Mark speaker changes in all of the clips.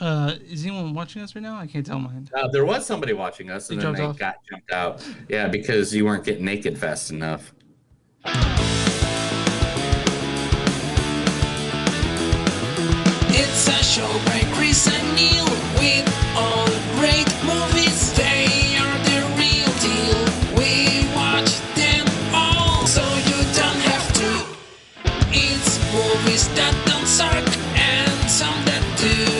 Speaker 1: Is anyone watching us right now? I can't tell mine.
Speaker 2: There was somebody watching us, and then they got jumped out. Yeah, because you weren't getting naked fast enough.
Speaker 3: It's a show by Chris and Neil with all great movies. They are the real deal. We watch them all, so you don't have to. It's movies that don't suck and some that do.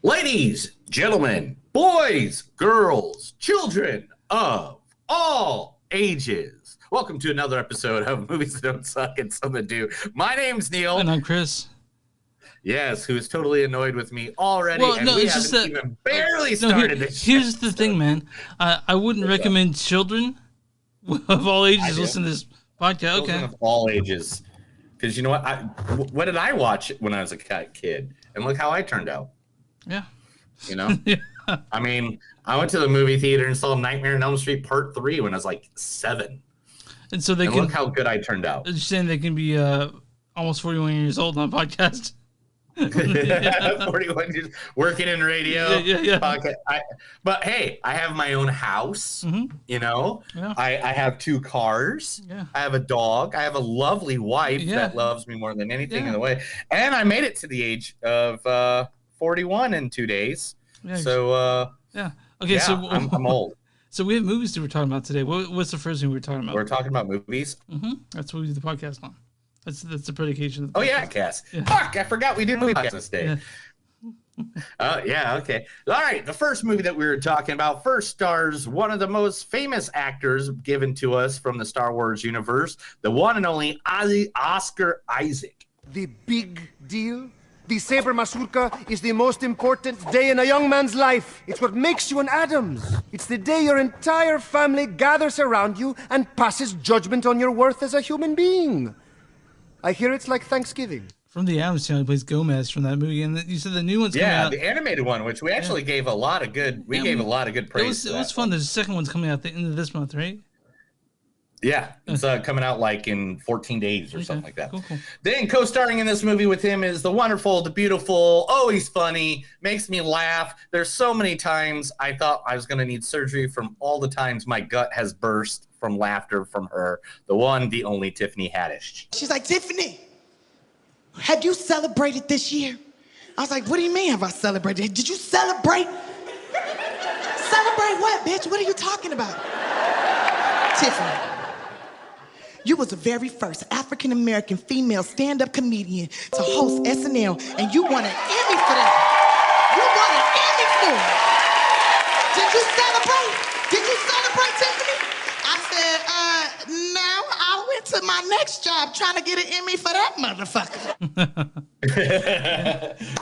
Speaker 2: Ladies, gentlemen, boys, girls, children of all ages, welcome to another episode of Movies That Don't Suck and Some That Do. My name's Neil.
Speaker 1: And I'm Chris.
Speaker 2: Yes, who is totally annoyed with me already, we haven't even barely started this.
Speaker 1: Here's the thing, man. I wouldn't recommend children of all ages listen to this podcast.
Speaker 2: Children of all ages. Because you know what? What did I watch when I was a kid? And look how I turned out.
Speaker 1: Yeah.
Speaker 2: You know? Yeah. I mean, I went to the movie theater and saw Nightmare on Elm Street Part 3 when I was like 7.
Speaker 1: And so
Speaker 2: look how good I turned out.
Speaker 1: You're saying they can be almost 41 years old on a podcast?
Speaker 2: 41 years working in radio.
Speaker 1: Yeah.
Speaker 2: But hey, I have my own house.
Speaker 1: Mm-hmm.
Speaker 2: You know,
Speaker 1: yeah.
Speaker 2: I have 2 cars.
Speaker 1: Yeah.
Speaker 2: I have a dog. I have a lovely wife that loves me more than anything in the way. And I made it to the age of 41 in 2 days.
Speaker 1: Yeah.
Speaker 2: So
Speaker 1: Okay. So
Speaker 2: I'm old.
Speaker 1: So we have movies that we're talking about today. What's the first thing we're talking about?
Speaker 2: We're talking about movies.
Speaker 1: Mm-hmm. That's what we do the podcast on. That's the predication of the podcast.
Speaker 2: Oh yeah, Cass. Yeah. Fuck, I forgot we did movie podcast this day. Okay. All right, the first movie that we were talking about first stars one of the most famous actors given to us from the Star Wars universe, the one and only Oscar Isaac.
Speaker 4: The big deal? The Saber Masurka is the most important day in a young man's life. It's what makes you an Addams. It's the day your entire family gathers around you and passes judgment on your worth as a human being. I hear it's like Thanksgiving.
Speaker 1: From the Addams Family plays Gomez from that movie, and you said the new one's coming out.
Speaker 2: Yeah, the animated one, which we actually gave a lot of good. We gave a lot of good praise.
Speaker 1: It was fun. The second one's coming out at the end of this month, right?
Speaker 2: Yeah, it's coming out like in 14 days or something like that.
Speaker 1: Cool.
Speaker 2: Then co-starring in this movie with him is the wonderful, the beautiful, always funny, makes me laugh. There's so many times I thought I was going to need surgery from all the times my gut has burst from laughter from her. The one, the only Tiffany Haddish.
Speaker 5: She's like, Tiffany, have you celebrated this year? I was like, what do you mean have I celebrated? Did you celebrate? Celebrate what, bitch? What are you talking about? Tiffany. You was the very first African-American female stand-up comedian to host SNL, and you won an Emmy for that. You won an Emmy for it. Did you celebrate? Did you celebrate, Tiffany? I said, no, I went to my next job trying to get an Emmy for that motherfucker.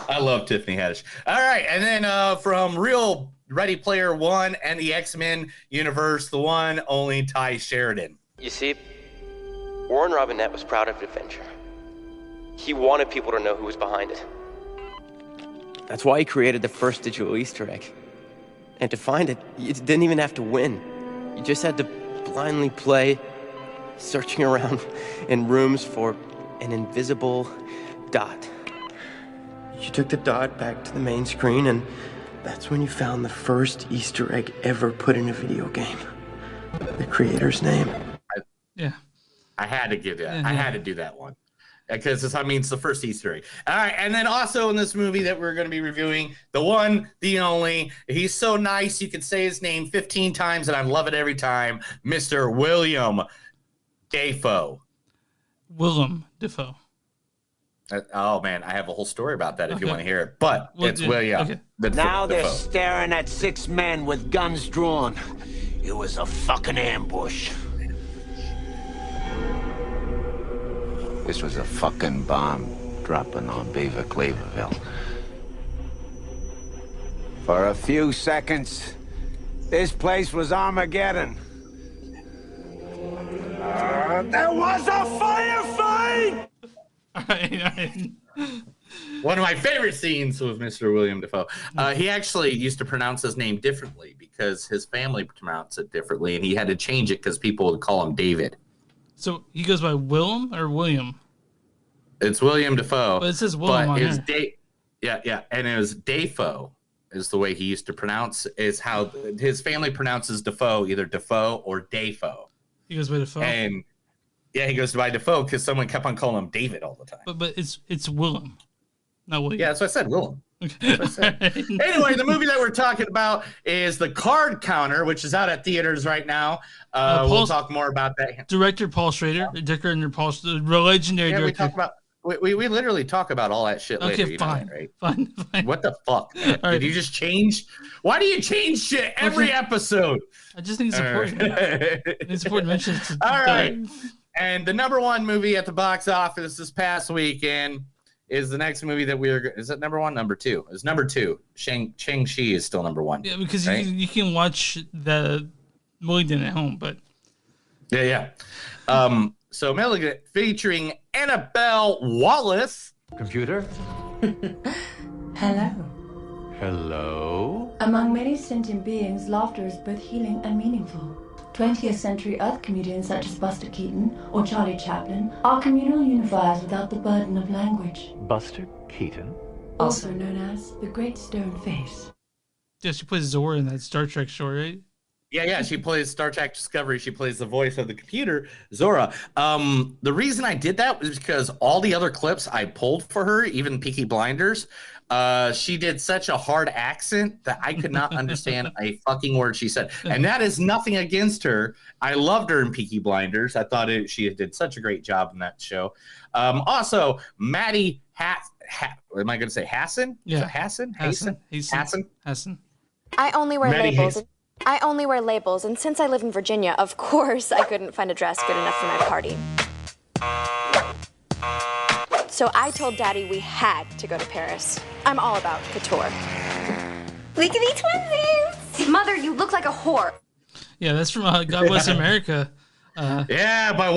Speaker 2: I love Tiffany Haddish. All right, and then from Real Ready Player One and the X-Men universe, the one, only Ty Sheridan.
Speaker 6: You see, Warren Robinette was proud of the adventure. He wanted people to know who was behind it. That's why he created the first digital Easter egg. And to find it, you didn't even have to win. You just had to blindly play, searching around in rooms for an invisible dot. You took the dot back to the main screen, and that's when you found the first Easter egg ever put in a video game. The creator's name.
Speaker 1: Yeah.
Speaker 2: I had to give that. I had to do that one because it's the first Easter egg. All right, and then also in this movie that we're going to be reviewing, the one, the only. He's so nice you could say his name 15 times, and I love it every time. Mr. William Dafoe.
Speaker 1: Willem Dafoe.
Speaker 2: Oh man, I have a whole story about that if you want to hear it. But it's William. Okay.
Speaker 7: Now they're staring at 6 men with guns drawn. It was a fucking ambush. This was a fucking bomb dropping on Beaver Cleaverville. For a few seconds, this place was Armageddon. There was a firefight!
Speaker 2: One of my favorite scenes with Mr. William Dafoe. He actually used to pronounce his name differently because his family pronounced it differently, and he had to change it because people would call him David.
Speaker 1: So he goes by Willem or William?
Speaker 2: It's William Dafoe.
Speaker 1: But it says Willem on
Speaker 2: his
Speaker 1: here.
Speaker 2: Yeah, and it was Dafoe is the way he used to pronounce, is how his family pronounces Dafoe, either Dafoe or Dafoe.
Speaker 1: He goes by Dafoe.
Speaker 2: And yeah, he goes by Dafoe because someone kept on calling him David all the time.
Speaker 1: But it's Willem, not William.
Speaker 2: Yeah, that's what I said, Willem.
Speaker 1: Okay.
Speaker 2: Anyway, the movie that we're talking about is The Card Counter, which is out at theaters right now. We'll talk more about that.
Speaker 1: Director Paul Schrader, the legendary
Speaker 2: Yeah,
Speaker 1: director.
Speaker 2: we literally talk about all that shit later.
Speaker 1: Okay, fine,
Speaker 2: right?
Speaker 1: fine.
Speaker 2: What the fuck?
Speaker 1: Right.
Speaker 2: Did you just change? Why do you change shit every episode?
Speaker 1: I just think it's important. It's important to mention.
Speaker 2: All right. And the number one movie at the box office this past weekend is the next movie that is it number one? Number two. It's number two. Shang-Chi is still number one.
Speaker 1: Yeah, because
Speaker 2: right?
Speaker 1: you can watch the Malignant at home, but
Speaker 2: yeah. So Malignant featuring Annabelle Wallace.
Speaker 8: Computer?
Speaker 9: Hello.
Speaker 8: Hello?
Speaker 9: Among many sentient beings, laughter is both healing and meaningful. 20th century Earth comedians such as Buster Keaton or Charlie Chaplin are communal unifiers without the burden of language.
Speaker 8: Buster Keaton?
Speaker 9: Also known as the Great Stone Face.
Speaker 1: yeah, she plays Zora in that Star Trek show, right?
Speaker 2: Yeah, she plays Star Trek Discovery. She plays the voice of the computer, Zora. The reason I did that was because all the other clips I pulled for her, even Peaky Blinders, she did such a hard accent that I could not understand a fucking word she said. And that is nothing against her. I loved her in Peaky Blinders. I thought she did such a great job in that show. Also, Maddie am I going to say Hassan?
Speaker 1: Yeah.
Speaker 2: Hassan.
Speaker 10: I only wear
Speaker 2: Maddie
Speaker 10: labels.
Speaker 2: Hassan.
Speaker 10: I only wear labels, and since I live in Virginia, of course I couldn't find a dress good enough for my party. So I told Daddy we had to go to Paris. I'm all about couture. Look at these twinsies! Mother, you look like a whore.
Speaker 1: Yeah, that's from God Bless America.
Speaker 2: Yeah, by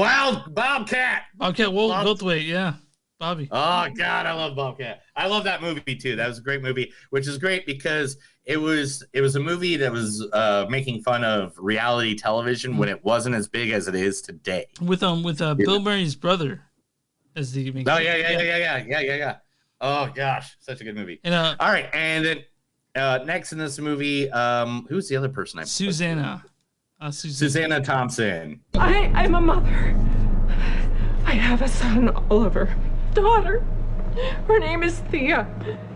Speaker 2: Bobcat.
Speaker 1: Bobcat Goldthwait, yeah. Bobby.
Speaker 2: Oh, God, I love Bobcat. I love that movie, too. That was a great movie, which is great because it was a movie that was making fun of reality television when it wasn't as big as it is today.
Speaker 1: With Bill Murray's brother as the main
Speaker 2: yeah. Oh, gosh, such a good movie.
Speaker 1: And,
Speaker 2: all right, and then next in this movie, who's the other person?
Speaker 1: Susanna.
Speaker 2: Susanna Thompson.
Speaker 11: I'm a mother. I have a son, Oliver. Daughter. Her name is Thea.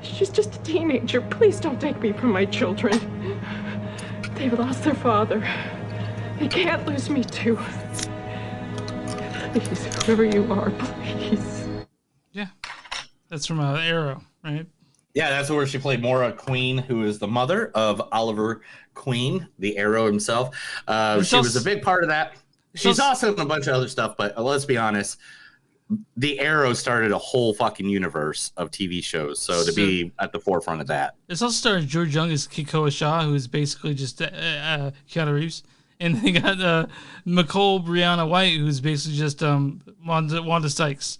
Speaker 11: She's just a teenager. Please don't take me from my children. They've lost their father. They can't lose me too. Please, whoever you are, please.
Speaker 1: Yeah. That's from Arrow, right?
Speaker 2: Yeah, that's where she played Maura Queen, who is the mother of Oliver Queen, the Arrow himself. She was a big part of that. She's also in a bunch of other stuff, but let's be honest, the Arrow started a whole fucking universe of TV shows. So to be at the forefront of that.
Speaker 1: It's also starred George Young as Kikoa Shaw, who is basically just Keanu Reeves. And they got Nicole Brianna White, who's basically just Wanda Sykes.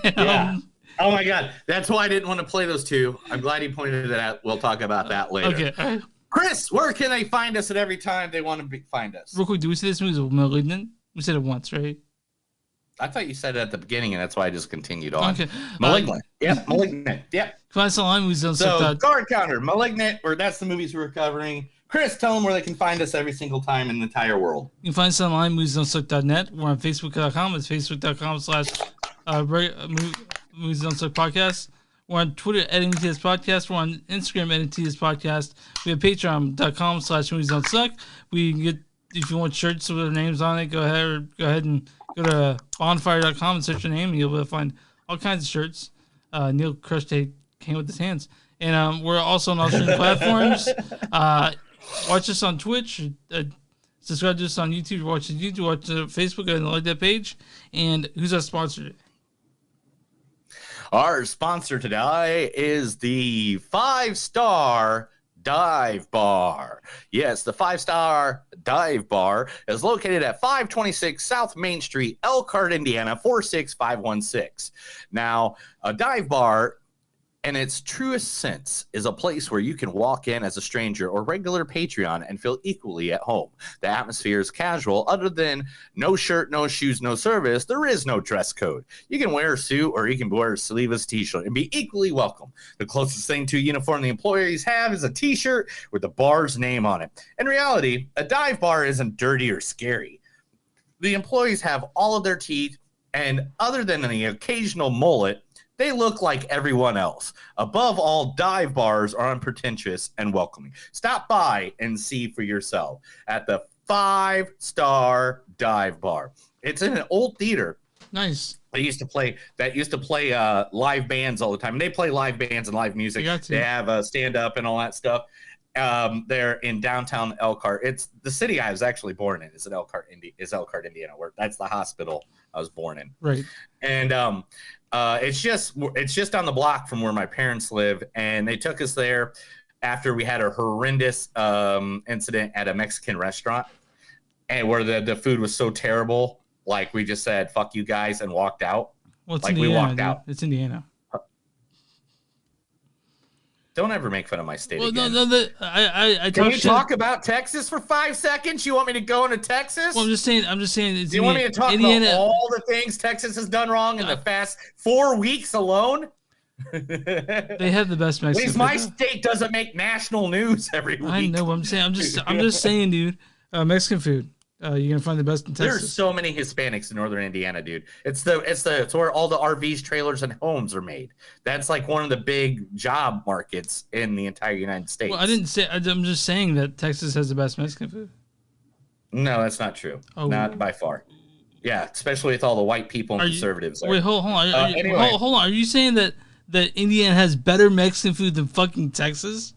Speaker 2: Yeah. Oh my God. That's why I didn't want to play those two. I'm glad you pointed it out. We'll talk about that later.
Speaker 1: Okay.
Speaker 2: Chris, where can they find us at every time they want to find us?
Speaker 1: Real quick, do we say this movie is Malignant? We said it once, right?
Speaker 2: I thought you said it at the beginning, and that's why I just continued on.
Speaker 1: Okay.
Speaker 2: Malignant. Malignant. Yeah.
Speaker 1: Find us online.
Speaker 2: Card Counter, Malignant, that's the movies we're covering. Chris, tell them where they can find us every single time in the entire world.
Speaker 1: You can find us online, moviesdon'tsuck.net. We're on Facebook.com. It's facebook.com/Movies Don't Suck Podcast. We're on Twitter at NTS Podcast. We're on Instagram at NTS Podcast. We have patreon.com/Movies Don't Suck. We can get, if you want shirts with our names on it, go ahead and go to bonfire.com and search your name, and you'll be able to find all kinds of shirts. Neil crushed came with his hands. And we're also on all streaming platforms. Watch us on Twitch. Subscribe to us on YouTube. Watch Facebook and like that page. And who's our sponsor today?
Speaker 2: Our sponsor today is the 5-Star Dive Bar. Yes, the 5-Star Dive Bar is located at 526 South Main Street, Elkhart, Indiana, 46516. Now, a dive bar in its truest sense, is a place where you can walk in as a stranger or regular Patreon and feel equally at home. The atmosphere is casual. Other than no shirt, no shoes, no service, there is no dress code. You can wear a suit or you can wear a sleeveless t-shirt and be equally welcome. The closest thing to a uniform the employees have is a t-shirt with the bar's name on it. In reality, a dive bar isn't dirty or scary. The employees have all of their teeth, and other than the occasional mullet, they look like everyone else. Above all, dive bars are unpretentious and welcoming. Stop by and see for yourself at the 5-Star Dive Bar. It's in an old theater.
Speaker 1: Nice.
Speaker 2: That used to play live bands all the time. And they play live bands and live music. They have stand-up and all that stuff. They're in downtown Elkhart. It's the city I was actually born in. Is Elkhart, Indiana, where that's the hospital I was born in.
Speaker 1: Right.
Speaker 2: And it's just on the block from where my parents live, and they took us there after we had a horrendous incident at a Mexican restaurant, and where the food was so terrible, like we just said "fuck you guys" and walked out.
Speaker 1: Well, it's
Speaker 2: like
Speaker 1: Indiana,
Speaker 2: we walked
Speaker 1: dude.
Speaker 2: out.
Speaker 1: It's Indiana.
Speaker 2: Don't ever make fun of my state again.
Speaker 1: I
Speaker 2: Can you talk about Texas for 5 seconds? You want me to go into Texas?
Speaker 1: Well, I'm just saying.
Speaker 2: Do you want me to talk about all the things Texas has done wrong in the past 4 weeks alone?
Speaker 1: They have the best Mexican.
Speaker 2: At least my state doesn't make national news every week.
Speaker 1: I know what I'm saying. I'm just saying, dude. Mexican food. You're gonna find the best in Texas.
Speaker 2: There's so many Hispanics in northern Indiana, dude. It's where all the RVs, trailers, and homes are made. That's like one of the big job markets in the entire United States.
Speaker 1: Well, I didn't say. I'm just saying that Texas has the best Mexican food.
Speaker 2: No, that's not true. Oh. Not by far. Yeah, especially with all the white people and conservatives.
Speaker 1: Wait, hold on. Hold on. Are you saying that Indiana has better Mexican food than fucking Texas?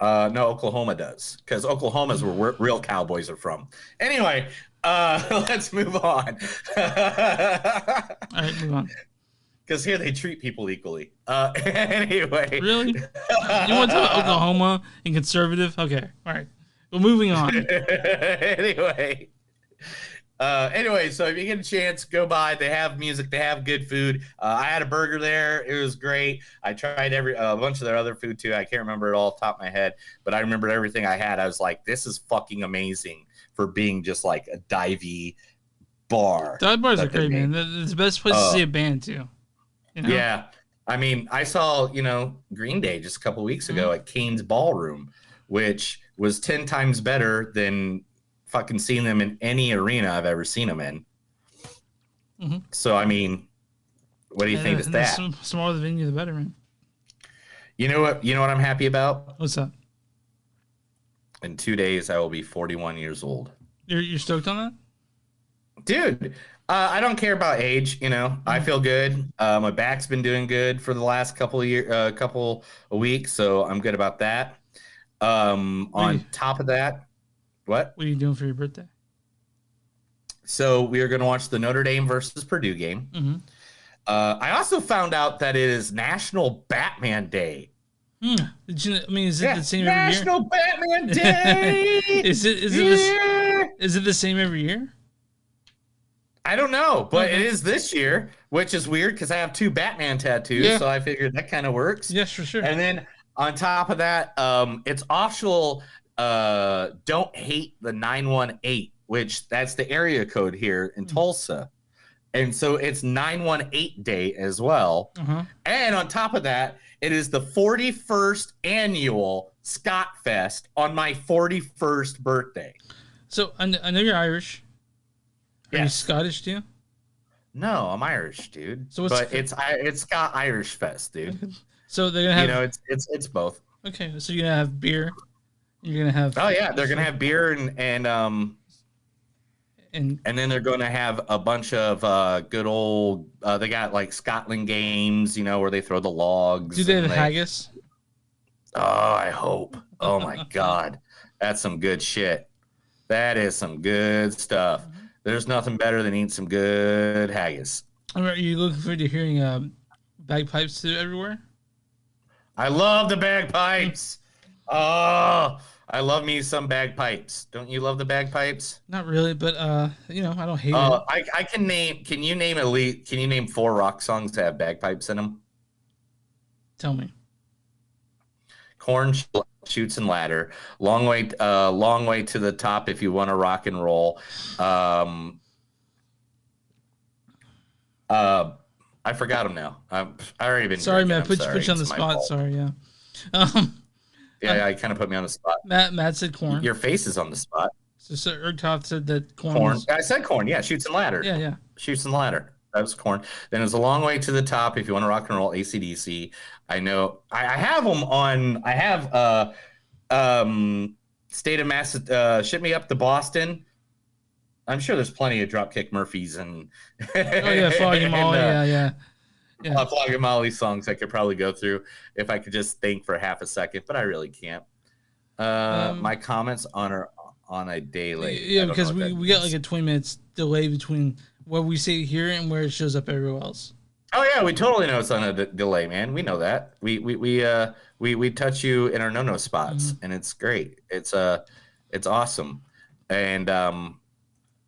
Speaker 2: No, Oklahoma does, because Oklahoma is where real cowboys are from. Anyway, let's move on.
Speaker 1: All right, move on.
Speaker 2: Because here they treat people equally. Anyway.
Speaker 1: Really? You want to talk about Oklahoma and conservative? Okay, all right. Well, moving on.
Speaker 2: Anyway, so if you get a chance, go by. They have music. They have good food. I had a burger there. It was great. I tried a bunch of their other food too. I can't remember it all off the top of my head, but I remembered everything I had. I was like, this is fucking amazing for being just like a divey bar.
Speaker 1: Dive bars are great, man. It's the best place to see a band too. You know?
Speaker 2: Yeah. I mean, I saw, Green Day just a couple weeks ago at Kane's Ballroom, which was 10 times better than fucking seeing them in any arena I've ever seen them in. Mm-hmm. So, I mean, what do you think of that?
Speaker 1: The smaller the venue, the better, man.
Speaker 2: You know what I'm happy about?
Speaker 1: What's that?
Speaker 2: In 2 days, I will be 41 years old.
Speaker 1: You're stoked on that?
Speaker 2: Dude, I don't care about age. I feel good. My back's been doing good for the last couple of weeks, so I'm good about that. On top of that, what
Speaker 1: are you doing for your birthday?
Speaker 2: So we are going to watch the Notre Dame versus Purdue game.
Speaker 1: Mm-hmm.
Speaker 2: I also found out that it is National Batman Day.
Speaker 1: Is it the same every year?
Speaker 2: National Batman Day.
Speaker 1: Is it the same every year?
Speaker 2: I don't know, but it is this year, which is weird because I have 2 Batman tattoos, so I figured that kind of works.
Speaker 1: Yes, for sure.
Speaker 2: And then on top of that, it's optional. Don't hate the 918, which that's the area code here in Tulsa. And so it's 918 Day as well.
Speaker 1: Uh-huh.
Speaker 2: And on top of that, it is the 41st annual Scott Fest on my 41st birthday.
Speaker 1: So I know you're Irish. Are you Scottish too?
Speaker 2: No, I'm Irish, dude.
Speaker 1: So
Speaker 2: it's Scott Irish Fest, dude.
Speaker 1: So they're gonna have
Speaker 2: it's both.
Speaker 1: Okay, so you're gonna have beer. You're gonna have
Speaker 2: they're gonna have beer and then they're gonna have a bunch of good old they got like Scotland games, where they throw the logs.
Speaker 1: Do they have haggis?
Speaker 2: Oh, I hope. Oh my God. That's some good shit. That is some good stuff. There's nothing better than eating some good haggis.
Speaker 1: Are you looking forward to hearing bagpipes too everywhere?
Speaker 2: I love the bagpipes. Oh, I love me some bagpipes. Don't you love the bagpipes?
Speaker 1: Not really, but I don't hate it.
Speaker 2: I can name. Can you name 4 rock songs that have bagpipes in them?
Speaker 1: Tell me.
Speaker 2: Korn shoots and ladder. Long way to the top if you want to rock and roll. I forgot him now. I already been.
Speaker 1: Sorry,
Speaker 2: drinking.
Speaker 1: man. Put you on the spot.
Speaker 2: Fault.
Speaker 1: Sorry, yeah.
Speaker 2: Yeah, I kind of put me on the spot.
Speaker 1: Matt said Korn.
Speaker 2: Your face is on the spot.
Speaker 1: So Ergtoth said that Korn.
Speaker 2: Korn. I said Korn. Yeah, shoots and ladder.
Speaker 1: Yeah.
Speaker 2: Shoots and ladder. That was Korn. Then it's a long way to the top if you want to rock and roll. AC/DC. I know. I have them on. I have State of Massachusetts. Ship Me Up to Boston. I'm sure there's plenty of Dropkick Murphys and
Speaker 1: Flogging Molly. Yeah.
Speaker 2: Flogging Molly songs I could probably go through if I could just think for half a second, but I really can't. My comments on a daily.
Speaker 1: Yeah, because we got like a 20 minutes delay between what we say here and where it shows up everywhere else.
Speaker 2: Oh yeah, we totally know it's on a delay, man. We know that. We touch you in our no spots, and it's great. It's awesome, and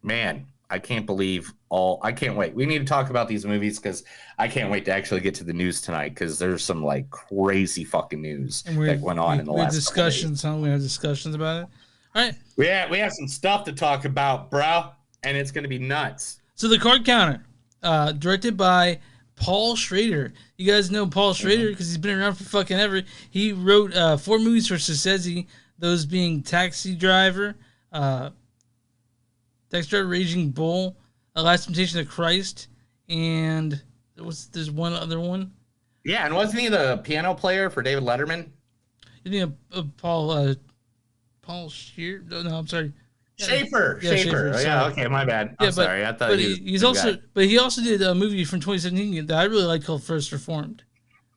Speaker 2: man, I can't wait. We need to talk about these movies because I can't wait to actually get to the news tonight because there's some like crazy fucking news that went on in the last
Speaker 1: discussions. We have discussions about it. All right.
Speaker 2: We have some stuff to talk about, bro, and it's gonna be nuts.
Speaker 1: So the Card Counter, directed by Paul Schrader. You guys know Paul Schrader because he's been around for fucking ever. He wrote 4 movies for Scorsese, those being Taxi Driver, Raging Bull, Last Temptation of Christ, and there's one other one.
Speaker 2: Yeah, and wasn't he the piano player for David Letterman?
Speaker 1: You know, Paul Scheer? No, I'm sorry.
Speaker 2: Schaefer. Yeah, okay, my bad. I'm sorry. I thought
Speaker 1: he also did a movie from 2017 that I really like called First Reformed.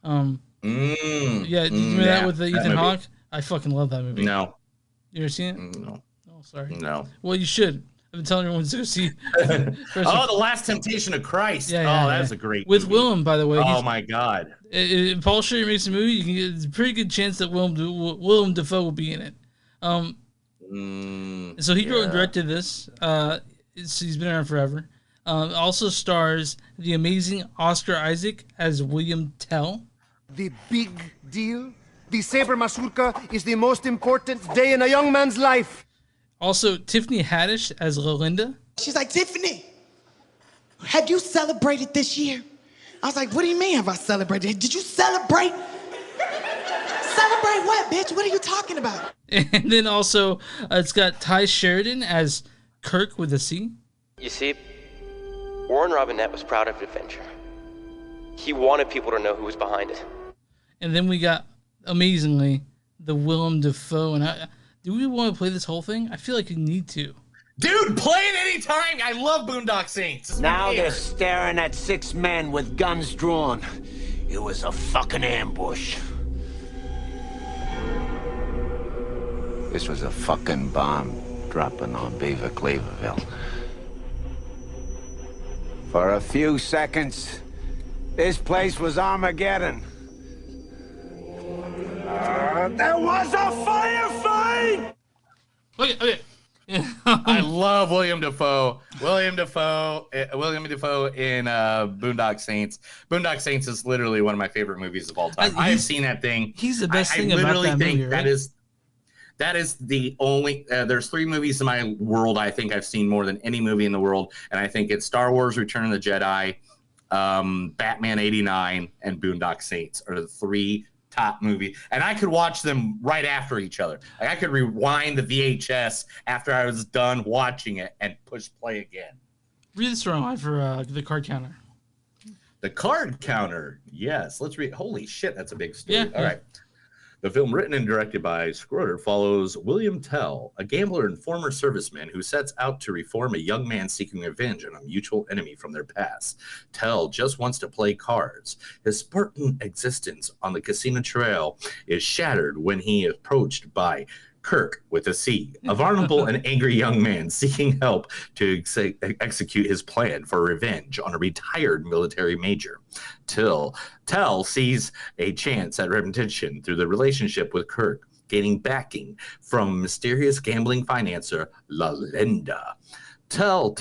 Speaker 1: Yeah, did you remember that with Ethan Hawke? I fucking love that movie.
Speaker 2: No.
Speaker 1: You ever seen it?
Speaker 2: No.
Speaker 1: Oh, sorry.
Speaker 2: No.
Speaker 1: Well, you should. I've been telling everyone to go see.
Speaker 2: The Last Temptation of Christ. That's a great
Speaker 1: with
Speaker 2: movie.
Speaker 1: Willem, by the way.
Speaker 2: Oh my God.
Speaker 1: If Paul Schrader makes a movie, you can get a pretty good chance that Willem Dafoe will be in it. So he wrote and directed this. He's been around forever. Also stars the amazing Oscar Isaac as William Tell.
Speaker 4: The big deal? The Saber Masurka is the most important day in a young man's life.
Speaker 1: Also, Tiffany Haddish as Lolinda.
Speaker 5: She's like, Tiffany, have you celebrated this year? I was like, what do you mean have I celebrated? Did you celebrate? Celebrate what, bitch? What are you talking about?
Speaker 1: And then also, it's got Ty Sheridan as Kirk with a C.
Speaker 6: You see, Warren Robinette was proud of adventure. He wanted people to know who was behind it.
Speaker 1: And then we got, amazingly, the Willem Dafoe. And do we want to play this whole thing? I feel like you need to.
Speaker 2: Dude, play it anytime. I love Boondock Saints.
Speaker 7: Now they're staring at 6 men with guns drawn. It was a fucking ambush. This was a fucking bomb dropping on Beaver Cleaverville. For a few seconds, this place was Armageddon. There was a firefight!
Speaker 1: Okay.
Speaker 2: I love William Dafoe. William Dafoe in Boondock Saints. Boondock Saints is literally one of my favorite movies of all time. I have seen that thing.
Speaker 1: He's the best thing about that movie, right?
Speaker 2: That is the only. There's 3 movies in my world I think I've seen more than any movie in the world, and I think it's Star Wars: Return of the Jedi, Batman '89, and Boondock Saints are the 3 top movie, and I could watch them right after each other. Like I could rewind the VHS after I was done watching it and push play again.
Speaker 1: Read the storyline for the Card Counter.
Speaker 2: The Card Counter, yes. Let's read. Holy shit, that's a big story.
Speaker 1: Yeah,
Speaker 2: All right. The film, written and directed by Schrader, follows William Tell, a gambler and former serviceman who sets out to reform a young man seeking revenge on a mutual enemy from their past. Tell just wants to play cards. His Spartan existence on the casino trail is shattered when he is approached by Kirk with a C, a vulnerable and angry young man seeking help to execute his plan for revenge on a retired military major. Tell sees a chance at redemption through the relationship with Kirk, gaining backing from mysterious gambling financier Lolinda. Tell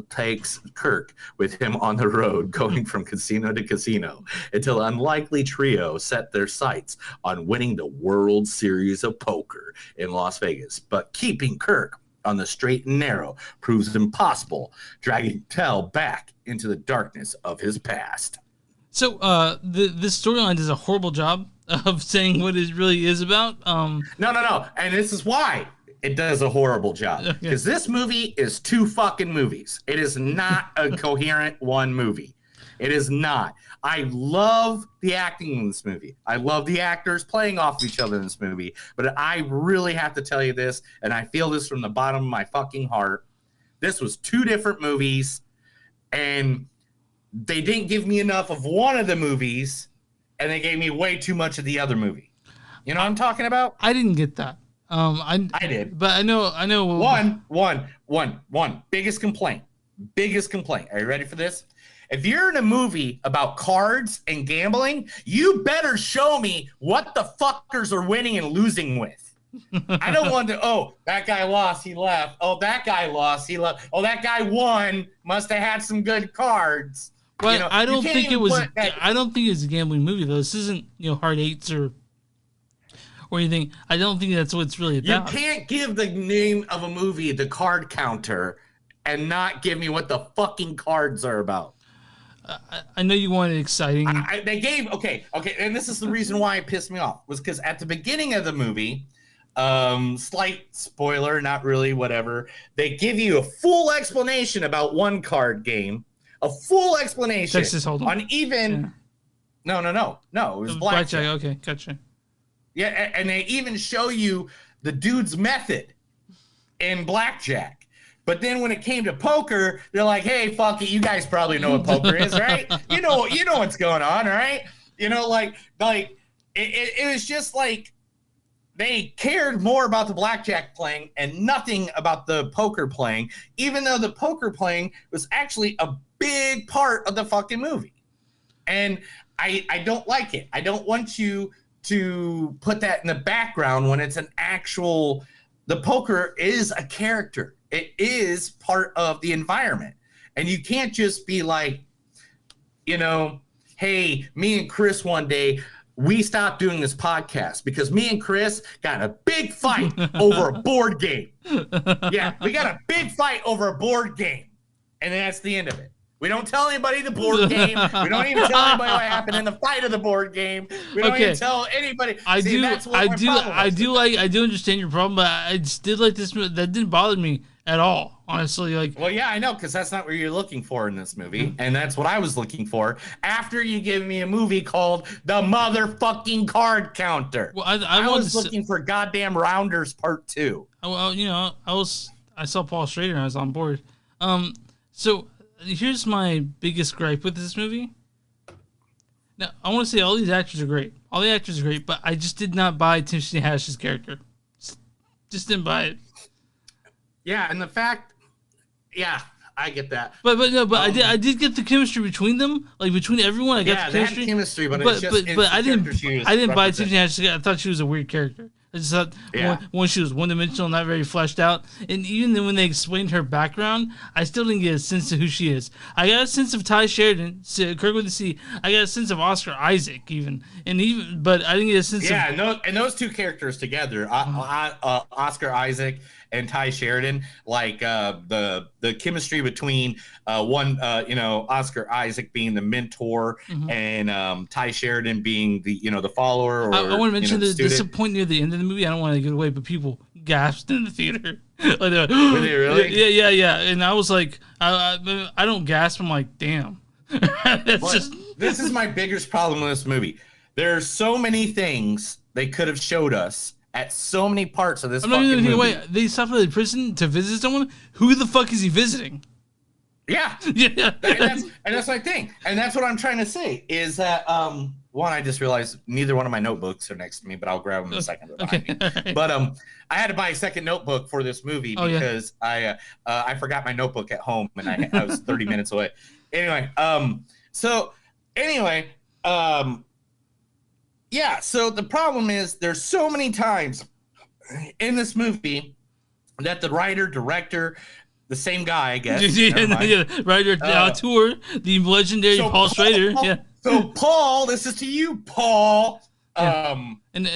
Speaker 2: takes Kirk with him on the road, going from casino to casino, until an unlikely trio set their sights on winning the World Series of Poker in Las Vegas. But keeping Kirk on the straight and narrow proves impossible, dragging Tell back into the darkness of his past.
Speaker 1: So this storyline does a horrible job of saying what it really is about.
Speaker 2: No. And this is why it does a horrible job. Because this movie is 2 fucking movies. It is not a coherent one movie. It is not. I love the acting in this movie. I love the actors playing off of each other in this movie. But I really have to tell you this, and I feel this from the bottom of my fucking heart. This was 2 different movies, and they didn't give me enough of one of the movies, and they gave me way too much of the other movie. You know what I'm talking about?
Speaker 1: I didn't get that. I
Speaker 2: did,
Speaker 1: but I know.
Speaker 2: One biggest complaint. Are you ready for this? If you're in a movie about cards and gambling, you better show me what the fuckers are winning and losing with. I don't want to. Oh, that guy lost, he left. Oh, that guy lost, he left. Oh, that guy won. Must have had some good cards.
Speaker 1: But I don't think it was. I don't think it's a gambling movie though. This isn't Hard Eights or anything. I don't think that's what it's really about.
Speaker 2: You can't give the name of a movie the card counter and not give me what the fucking cards are about.
Speaker 1: I know you wanted exciting.
Speaker 2: They gave okay, and this is the reason why it pissed me off was because at the beginning of the movie, slight spoiler, not really, whatever. They give you a full explanation about one card game, a full explanation
Speaker 1: Texas Hold'em.
Speaker 2: On even. Yeah. No. It was blackjack.
Speaker 1: Okay, gotcha.
Speaker 2: Yeah, and they even show you the dude's method in blackjack. But then when it came to poker, they're like, "Hey, fuck it, you guys probably know what poker is, right? You know what's going on, right? It was just like they cared more about the blackjack playing and nothing about the poker playing, even though the poker playing was actually a big part of the fucking movie. And I don't like it. I don't want you to put that in the background when it's an actual. The poker is a character. It is part of the environment. And you can't just be like, hey, me and Chris one day, we stopped doing this podcast because me and Chris got in a big fight over a board game. Yeah, we got a big fight over a board game. And that's the end of it. We don't tell anybody the board game. We don't even tell anybody what happened in the fight of the board game. We don't even tell anybody.
Speaker 1: I do understand your problem, but I just did like this. That didn't bother me at all, honestly.
Speaker 2: Well, yeah, I know, because that's not what you're looking for in this movie, and that's what I was looking for after you give me a movie called The Motherfucking Card Counter.
Speaker 1: Well,
Speaker 2: I was looking for goddamn Rounders Part 2.
Speaker 1: Well, I saw Paul Schrader and I was on board. So here's my biggest gripe with this movie. Now, I want to say all these actors are great. All the actors are great, but I just did not buy Tiffany Haddish's character. Just didn't buy it.
Speaker 2: Yeah, and the fact, I get that.
Speaker 1: But I did get the chemistry between them, like between everyone. I got the chemistry.
Speaker 2: But
Speaker 1: I didn't buy Tiffany Haddish. I thought she was a weird character. I just thought one, she was one-dimensional, not very fleshed out. And even then when they explained her background, I still didn't get a sense of who she is. I got a sense of Ty Sheridan, Kirk with the C. I got a sense of Oscar Isaac but I didn't get a sense of...
Speaker 2: and those two characters together, Oscar Isaac and Ty Sheridan, like the chemistry between Oscar Isaac being the mentor and Ty Sheridan being the follower.
Speaker 1: I want to mention this point near the end of the movie. I don't want to give it away, but people gasped in the theater. Like,
Speaker 2: were they really?
Speaker 1: Yeah. And I was like, I don't gasp. I'm like, damn.
Speaker 2: This is my biggest problem with this movie. There are so many things they could have showed us at so many parts of this fucking movie.
Speaker 1: Wait, they stopped at the prison to visit someone? Who the fuck is he visiting?
Speaker 2: Yeah. And that's my thing. And that's what I'm trying to say is that, one, I just realized neither one of my notebooks are next to me, but I'll grab them in a second.
Speaker 1: Okay.
Speaker 2: But I had to buy a second notebook for this movie because I forgot my notebook at home and I was 30 minutes away. Anyway, so the problem is there's so many times in this movie that the writer, director, the same guy, I guess.
Speaker 1: Writer tour, the legendary Paul Schrader. Yeah.
Speaker 2: So Paul, this is to you, Paul.
Speaker 1: Yeah.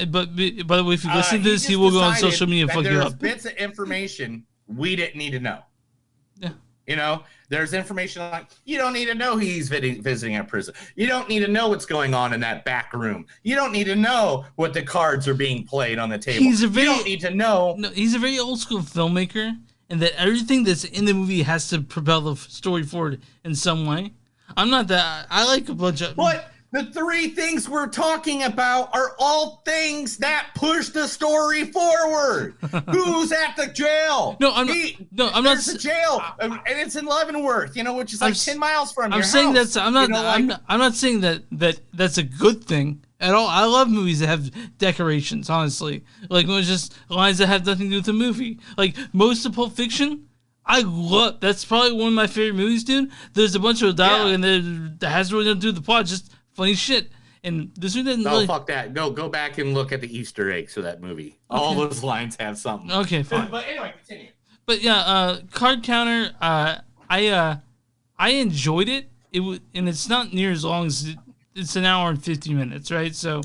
Speaker 1: But by the way, if you listen to this, he will go on social media and fuck you up.
Speaker 2: Bits of information we didn't need to know.
Speaker 1: Yeah.
Speaker 2: You know, there's information like you don't need to know he's visiting a prison. You don't need to know what's going on in that back room. You don't need to know what the cards are being played on the table. You don't need to know.
Speaker 1: No, he's a very old school filmmaker, and that everything that's in the movie has to propel the story forward in some way. I'm not that. I like a bunch of.
Speaker 2: But the three things we're talking about are all things that push the story forward. Who's at the jail?
Speaker 1: No, I'm not.
Speaker 2: There's a jail, and it's in Leavenworth, which is like 10 miles from your house.
Speaker 1: I'm not saying that's a good thing at all. I love movies that have decorations. Honestly, like when it's just lines that have nothing to do with the movie. Like most of Pulp Fiction. That's probably one of my favorite movies, dude. There's a bunch of dialogue in there that has really nothing to do with the plot, just funny shit. And this one didn't really...
Speaker 2: fuck that. Go back and look at the Easter eggs of that movie. Okay. All those lines have something.
Speaker 1: Okay, fine.
Speaker 2: But anyway, continue.
Speaker 1: But yeah, Card Counter, I enjoyed it. And it's not near as long as it's an hour and 50 minutes, right? So,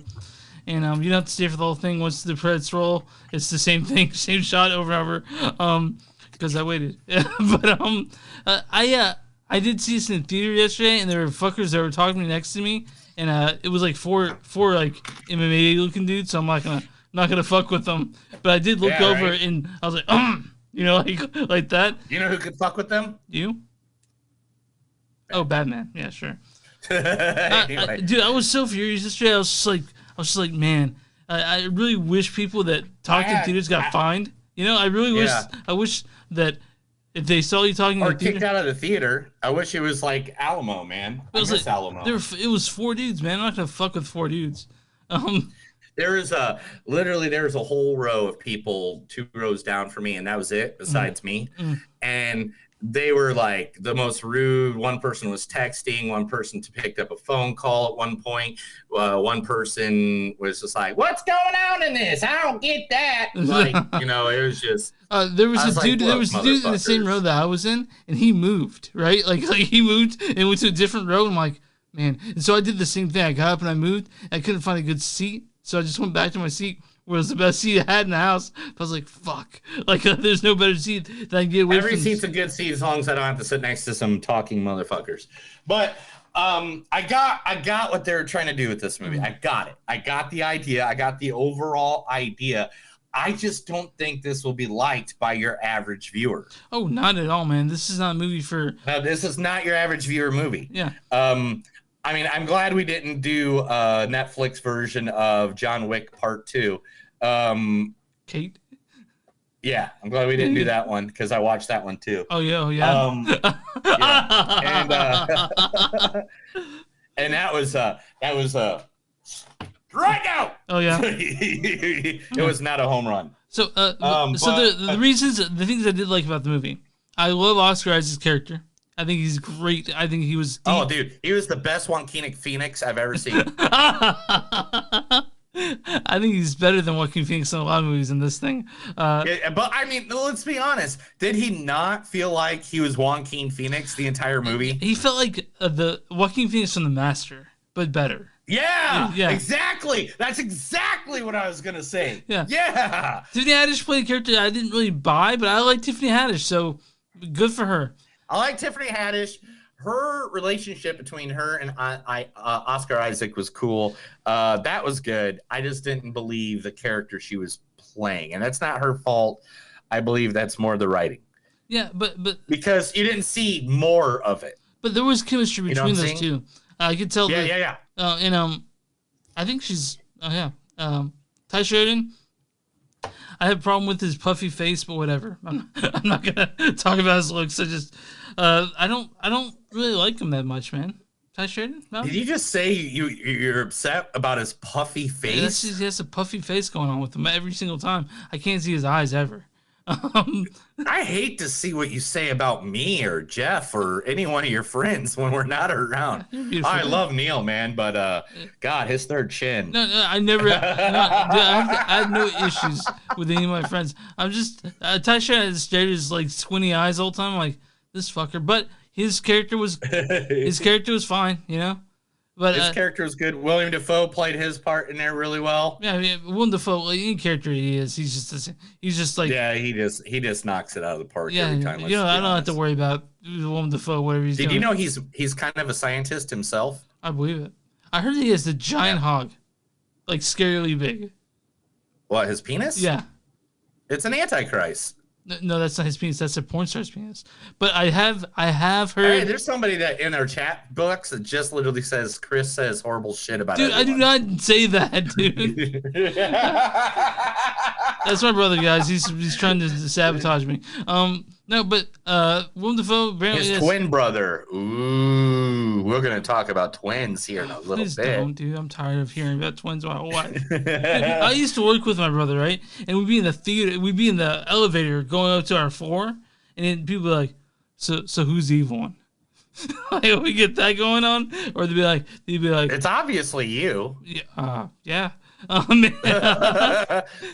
Speaker 1: and you don't have to stay for the whole thing. Once the credits roll, it's the same thing, same shot over and over. Because I waited. But I did see this in the theater yesterday, and there were fuckers that were talking to me next to me, and it was like four like MMA looking dudes, so I'm not gonna fuck with them. But I did look over and I was like, like that.
Speaker 2: You know who could fuck with them?
Speaker 1: You? Oh, Batman. Yeah, sure.
Speaker 2: Anyway.
Speaker 1: Dude, I was so furious yesterday. I was just like, man, I really wish people that talked in theaters got fined. I really wish. I wish that if they saw you talking
Speaker 2: or
Speaker 1: in the theater,
Speaker 2: kicked out of the theater. I wish it was like Alamo, man. I miss Alamo.
Speaker 1: It was 4 dudes, man. I'm not gonna fuck with 4 dudes.
Speaker 2: There was a whole row of people 2 rows down from me, and that was it. Besides me, and they were like the most rude. One person was texting. One person picked up a phone call at one point. One person was just like, "What's going on in this? I don't get that." Like, it was just.
Speaker 1: There was a dude in the same row that I was in, and he moved, right? Like he moved and went to a different row. I'm like, man. And so I did the same thing. I got up and I moved. I couldn't find a good seat, so I just went back to my seat. Where it was the best seat I had in the house. I was like, fuck. Like, there's no better seat that I can get away from.
Speaker 2: Every seat's a good seat as long as I don't have to sit next to some talking motherfuckers. But I got what they were trying to do with this movie. I got it. I got the idea. I got the overall idea. I just don't think this will be liked by your average viewer.
Speaker 1: Oh, not at all, man. This is not a movie for...
Speaker 2: No, this is not your average viewer movie.
Speaker 1: Yeah.
Speaker 2: I mean, I'm glad we didn't do a Netflix version of John Wick Part 2.
Speaker 1: Kate?
Speaker 2: Yeah, I'm glad we didn't do that one because I watched that one too.
Speaker 1: Oh yeah.
Speaker 2: Yeah. And that was right now.
Speaker 1: Oh yeah.
Speaker 2: It was not a home run.
Speaker 1: So the reasons, the things I did like about the movie, I love Oscar Isaac's character. I think he's great. I think he was deep.
Speaker 2: Oh, dude, he was the best Joaquin Phoenix I've ever seen.
Speaker 1: I think he's better than Joaquin Phoenix in a lot of movies in this thing.
Speaker 2: But I mean, let's be honest. Did he not feel like he was Joaquin Phoenix the entire movie?
Speaker 1: He felt like the Joaquin Phoenix from The Master, but better.
Speaker 2: Yeah, exactly. That's exactly what I was gonna say.
Speaker 1: Yeah. Tiffany Haddish played a character I didn't really buy, but I like Tiffany Haddish, so good for her.
Speaker 2: I like Tiffany Haddish. Her relationship between her and Oscar Isaac was cool. That was good. I just didn't believe the character she was playing, and that's not her fault. I believe that's more the writing.
Speaker 1: Yeah, but
Speaker 2: because you didn't see more of it.
Speaker 1: But there was chemistry between those two. I could tell.
Speaker 2: Yeah.
Speaker 1: And I think she's. Ty Sheridan. I have a problem with his puffy face, but whatever. I'm not gonna talk about his looks. I don't really like him that much, man. Ty Sheridan? No?
Speaker 2: Did you just say you're upset about his puffy face?
Speaker 1: Yeah, he has a puffy face going on with him every single time. I can't see his eyes ever.
Speaker 2: I hate to see what you say about me or Jeff or any one of your friends when we're not around. I love Neil, man, but God, his third chin.
Speaker 1: No, I never. No, dude, I had no issues with any of my friends. I'm just Tasha had Schrader's like squinty eyes all the time. I'm like, this fucker, but his character was fine, you know. But
Speaker 2: his character was good. William Dafoe played his part in there really well.
Speaker 1: Yeah, I mean, Willem Dafoe, like, any character he is, he's just like,
Speaker 2: yeah, he just knocks it out of the park every time.
Speaker 1: You know, I don't have to worry about Willem Dafoe, whatever he's doing.
Speaker 2: Did you know he's kind of a scientist himself?
Speaker 1: I believe it. I heard he has the giant hog, like scarily big.
Speaker 2: What, his penis?
Speaker 1: Yeah,
Speaker 2: it's an Antichrist.
Speaker 1: No, that's not his penis. That's a porn star's penis. But I have heard.
Speaker 2: Hey, there's somebody that in our chat books that just literally says Chris says horrible shit about.
Speaker 1: Dude,
Speaker 2: everyone.
Speaker 1: I do not say that, dude. That's my brother, guys. He's trying to sabotage me. No, but Willem Dafoe apparently
Speaker 2: his twin brother. Ooh, we're gonna talk about twins here in a little bit.
Speaker 1: Don't, dude. I'm tired of hearing about twins my whole life. I used to work with my brother, right? And we'd be in the theater, we'd be in the elevator going up to our floor, and then people be like, "So who's the evil one?" Like, we get that going on, or they'd be like,
Speaker 2: "It's obviously you."
Speaker 1: Yeah.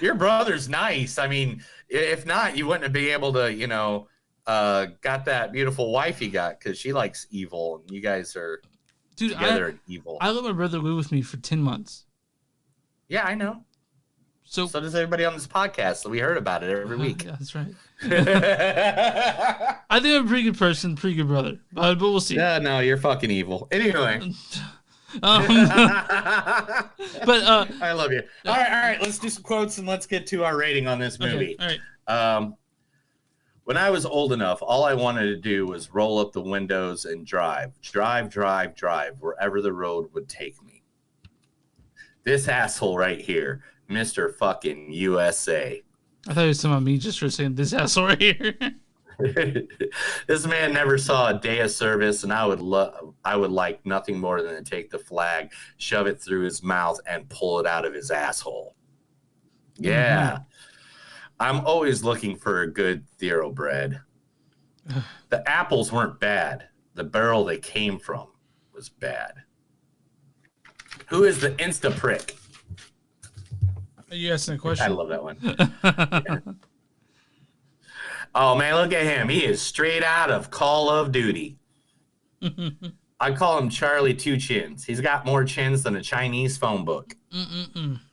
Speaker 2: Your brother's nice. I mean, if not, you wouldn't be able to, you know, got that beautiful wife you got because she likes evil, and you guys are together and evil.
Speaker 1: I let my brother live with me for 10 months.
Speaker 2: Yeah, I know.
Speaker 1: So
Speaker 2: does everybody on this podcast. So we heard about it every week.
Speaker 1: Yeah, that's right. I think I'm a pretty good person, pretty good brother, but we'll see.
Speaker 2: Yeah, no, you're fucking evil. Anyway.
Speaker 1: But
Speaker 2: I love you. All right. Let's do some quotes and let's get to our rating on this movie.
Speaker 1: Okay, all right.
Speaker 2: When I was old enough, all I wanted to do was roll up the windows and drive wherever the road would take me. This asshole right here, Mr. fucking USA.
Speaker 1: I thought it was talking about me just for saying this asshole right here.
Speaker 2: This man never saw a day of service, and I would like nothing more than to take the flag, shove it through his mouth, and pull it out of his asshole. Yeah. Mm-hmm. I'm always looking for a good thoroughbred. The apples weren't bad. The barrel they came from was bad. Who is the Insta prick?
Speaker 1: Are you asking a question?
Speaker 2: I love that one. Yeah. Oh, man, look at him. He is straight out of Call of Duty. I call him Charlie Two Chins. He's got more chins than a Chinese phone book.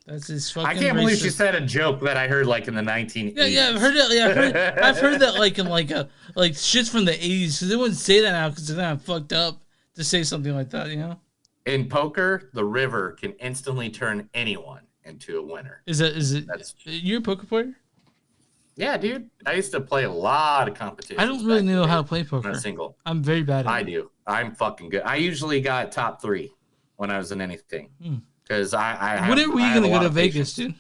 Speaker 1: That's his fucking
Speaker 2: I can't believe she said a joke that I heard like in the 1980s.
Speaker 1: Yeah, I've heard that. Yeah, I've heard that like in like shits from the 80s. Because they wouldn't say that now because they're not fucked up to say something like that, you know?
Speaker 2: In poker, the river can instantly turn anyone into a winner.
Speaker 1: Is it? You're a poker player?
Speaker 2: Yeah, dude. I used to play a lot of competitions.
Speaker 1: I don't really know how to play poker.
Speaker 2: I'm single.
Speaker 1: I'm very bad at it.
Speaker 2: I do. I'm fucking good. I usually got top 3 when I was in anything. Because I
Speaker 1: when are we going to go to Vegas, dude?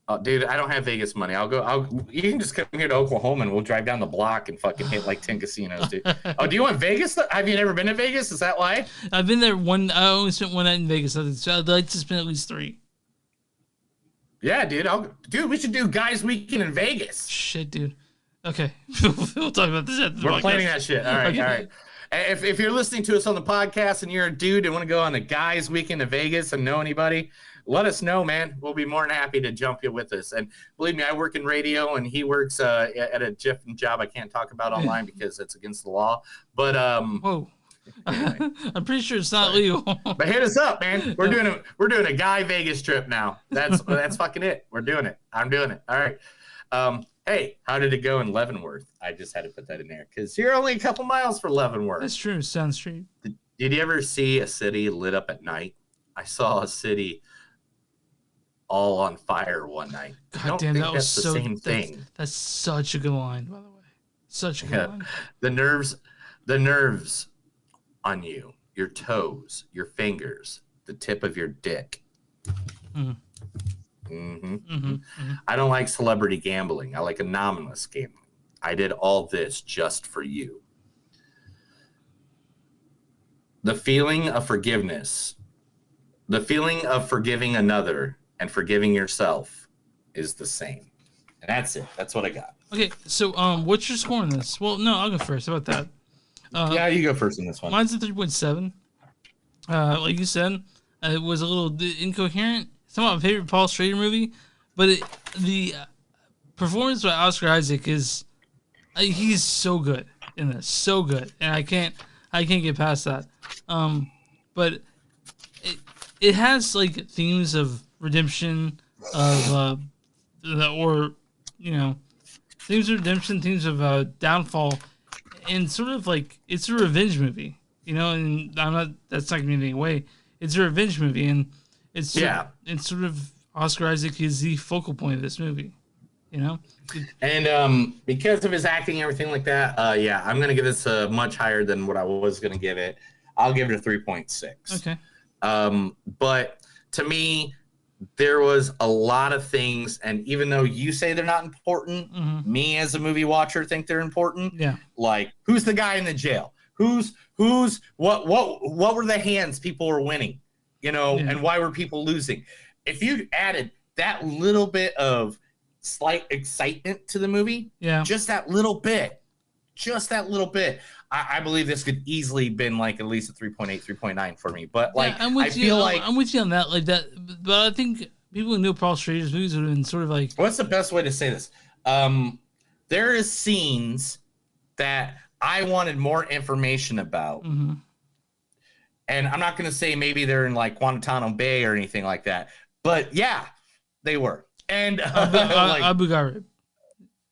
Speaker 2: Oh, dude, I don't have Vegas money. You can just come here to Oklahoma and we'll drive down the block and fucking hit like 10 casinos, dude. Oh, do you want Vegas? Have you never been to Vegas? Is that why?
Speaker 1: I've been there I only spent one night in Vegas. I'd like to spend at least 3.
Speaker 2: Yeah, dude. We should do Guys Weekend in Vegas.
Speaker 1: Shit, dude. Okay. We'll talk about this after the
Speaker 2: We're planning that shit. All right, okay. All right. If you're listening to us on the podcast and you're a dude and want to go on the Guys Weekend in Vegas and know anybody, let us know, man. We'll be more than happy to jump you with us. And believe me, I work in radio and he works at a different job I can't talk about online because it's against the law. But
Speaker 1: whoa. Anyway. I'm pretty sure it's not legal.
Speaker 2: But hit us up, man. We're doing a Guy Vegas trip now. That's fucking it. We're doing it. I'm doing it. All right. Hey, how did it go in Leavenworth? I just had to put that in there because you're only a couple miles from Leavenworth.
Speaker 1: That's true. Sounds true.
Speaker 2: Did you ever see a city lit up at night? I saw a city all on fire one night.
Speaker 1: God damn, that was
Speaker 2: the same thing.
Speaker 1: That's such a good line, by the way. Such a good line.
Speaker 2: The nerves on you, your toes, your fingers, the tip of your dick. I don't like celebrity gambling. I like anonymous gambling. I did all this just for you. The feeling of forgiveness, the feeling of forgiving another and forgiving yourself is the same. And that's it. That's what I got.
Speaker 1: Okay, so what's your score on this? Well, no, I'll go first. How about that?
Speaker 2: Yeah, you go first in this one.
Speaker 1: Mine's a 3.7. Like you said, it was a little incoherent. It's not my favorite Paul Schrader movie, but the performance by Oscar Isaac is he's so good in this, so good, and I can't get past that. But it has like themes of redemption, of themes of redemption, themes of downfall, and sort of like it's a revenge movie, And that's not giving anything away. It's a revenge movie, and it's sort of Oscar Isaac is the focal point of this movie,
Speaker 2: And because of his acting and everything like that, I'm going to give this much higher than what I was going to give it. I'll give it a 3.6.
Speaker 1: Okay.
Speaker 2: But to me, there was a lot of things, and even though you say they're not important, me as a movie watcher think they're important.
Speaker 1: Yeah.
Speaker 2: Like, who's the guy in the jail? What were the hands people were winning? And why were people losing? If you added that little bit of slight excitement to the movie, just that little bit, I believe this could easily been like at least a 3.8, 3.9 for me. But like, I'm with you
Speaker 1: on that, like that. But I think people who know Paul Schrader's movies would have been sort of like,
Speaker 2: what's the best way to say this? There is scenes that I wanted more information about. And I'm not going to say maybe they're in like Guantanamo Bay or anything like that, but yeah, they were. And
Speaker 1: Abu Ghraib.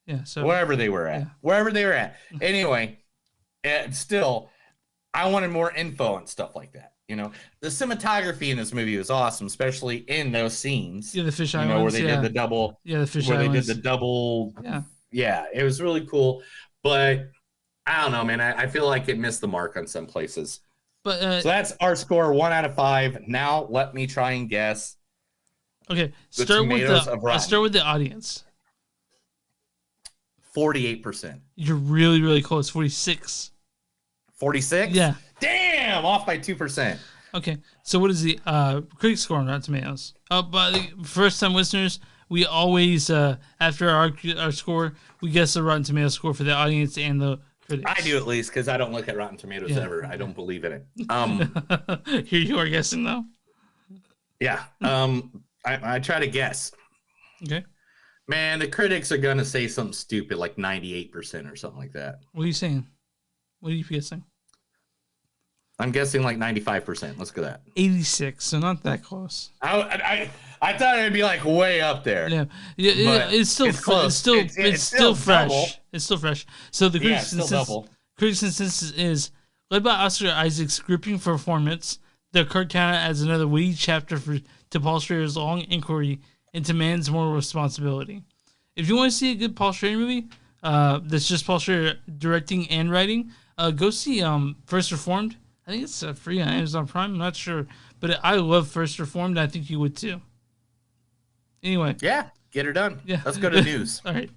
Speaker 1: Yeah, so
Speaker 2: wherever they were at. Anyway, still, I wanted more info and stuff like that. The cinematography in this movie was awesome, especially in those scenes.
Speaker 1: Yeah, the fish islands.
Speaker 2: Where they did the double.
Speaker 1: Yeah, the fish
Speaker 2: where
Speaker 1: islands.
Speaker 2: They did the double.
Speaker 1: Yeah,
Speaker 2: it was really cool, but I don't know, man. I feel like it missed the mark on some places.
Speaker 1: But
Speaker 2: so that's our score, 1 out of 5. Now let me try and guess.
Speaker 1: Okay, start with the audience.
Speaker 2: 48%.
Speaker 1: You're really, really close. 46.
Speaker 2: 46?
Speaker 1: Yeah.
Speaker 2: Damn, off by 2%.
Speaker 1: Okay, so what is the critic score on Rotten Tomatoes? But first-time listeners, we always after our score, we guess the Rotten Tomatoes score for the audience and the critics.
Speaker 2: I do at least because I don't look at Rotten Tomatoes ever. I don't believe in it.
Speaker 1: Here you are guessing though.
Speaker 2: Yeah. I try to guess.
Speaker 1: Okay.
Speaker 2: Man, the critics are gonna say something stupid like 98% or something like that.
Speaker 1: What are you saying? What are you guessing?
Speaker 2: I'm guessing like 95%. Let's go that.
Speaker 1: 86, so not that close.
Speaker 2: I thought it'd be like way up there.
Speaker 1: Yeah, it's still close. It's still fresh.
Speaker 2: Double.
Speaker 1: It's still fresh. So the critics' consensus is led by Oscar Isaac's gripping performance. The card counter adds another weighty chapter to Paul Schrader's long inquiry into man's moral responsibility. If you want to see a good Paul Schrader movie, that's just Paul Schrader directing and writing, go see First Reformed. I think it's free on Amazon Prime. I'm not sure, but I love First Reformed. I think you would too. Anyway,
Speaker 2: yeah, get her done.
Speaker 1: Yeah,
Speaker 2: let's go to news.
Speaker 1: All right.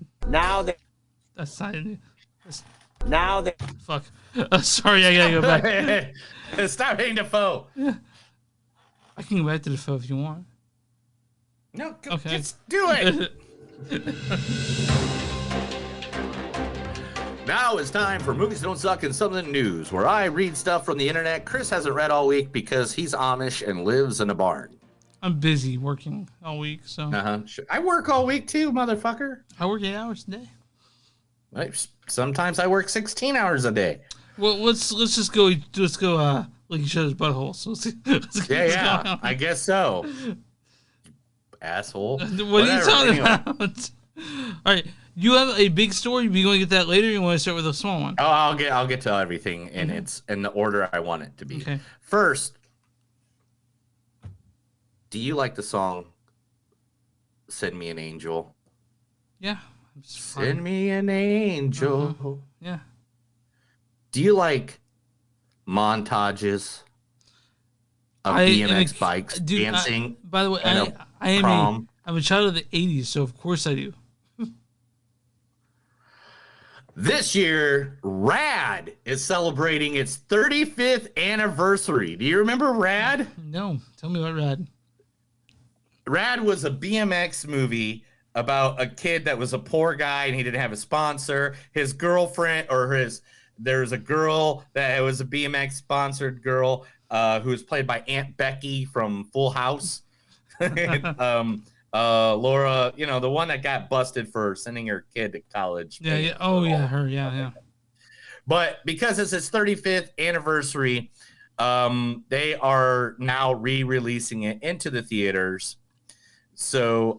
Speaker 2: That's not
Speaker 1: new. Fuck.
Speaker 2: Sorry, I gotta go back. Stop hating Defoe.
Speaker 1: Yeah. I can go back to Defoe if you want.
Speaker 2: No,
Speaker 1: okay.
Speaker 2: Just do it. Now it's time for Movies Don't Suck and Something News, where I read stuff from the internet Chris hasn't read all week because he's Amish and lives in a barn.
Speaker 1: I'm busy working all week, so.
Speaker 2: I work all week too, motherfucker.
Speaker 1: I work 8 hours a day.
Speaker 2: Sometimes I work 16 hours a day.
Speaker 1: Well, let's just go. Let's go. Lick each other's buttholes. So
Speaker 2: yeah. I guess so. Asshole.
Speaker 1: What are you talking about? All right. You have a big story. You want to get that later? Or you want to start with a small one?
Speaker 2: Oh, I'll get to everything, and it's in the order I want it to be.
Speaker 1: Okay.
Speaker 2: First, do you like the song "Send Me an Angel"?
Speaker 1: Yeah.
Speaker 2: Send me an angel.
Speaker 1: Yeah.
Speaker 2: Do you like montages of BMX bikes dancing?
Speaker 1: By the way, I'm a child of the 80s, so of course I do.
Speaker 2: This year, RAD is celebrating its 35th anniversary. Do you remember RAD?
Speaker 1: No. Tell me about RAD.
Speaker 2: RAD was a BMX movie about a kid that was a poor guy and he didn't have a sponsor. His girlfriend there's a girl that was a BMX sponsored girl who was played by Aunt Becky from Full House. Laura, the one that got busted for sending her kid to college.
Speaker 1: Yeah. Oh, yeah, her. Yeah.
Speaker 2: But because it's his 35th anniversary, they are now re-releasing it into the theaters. So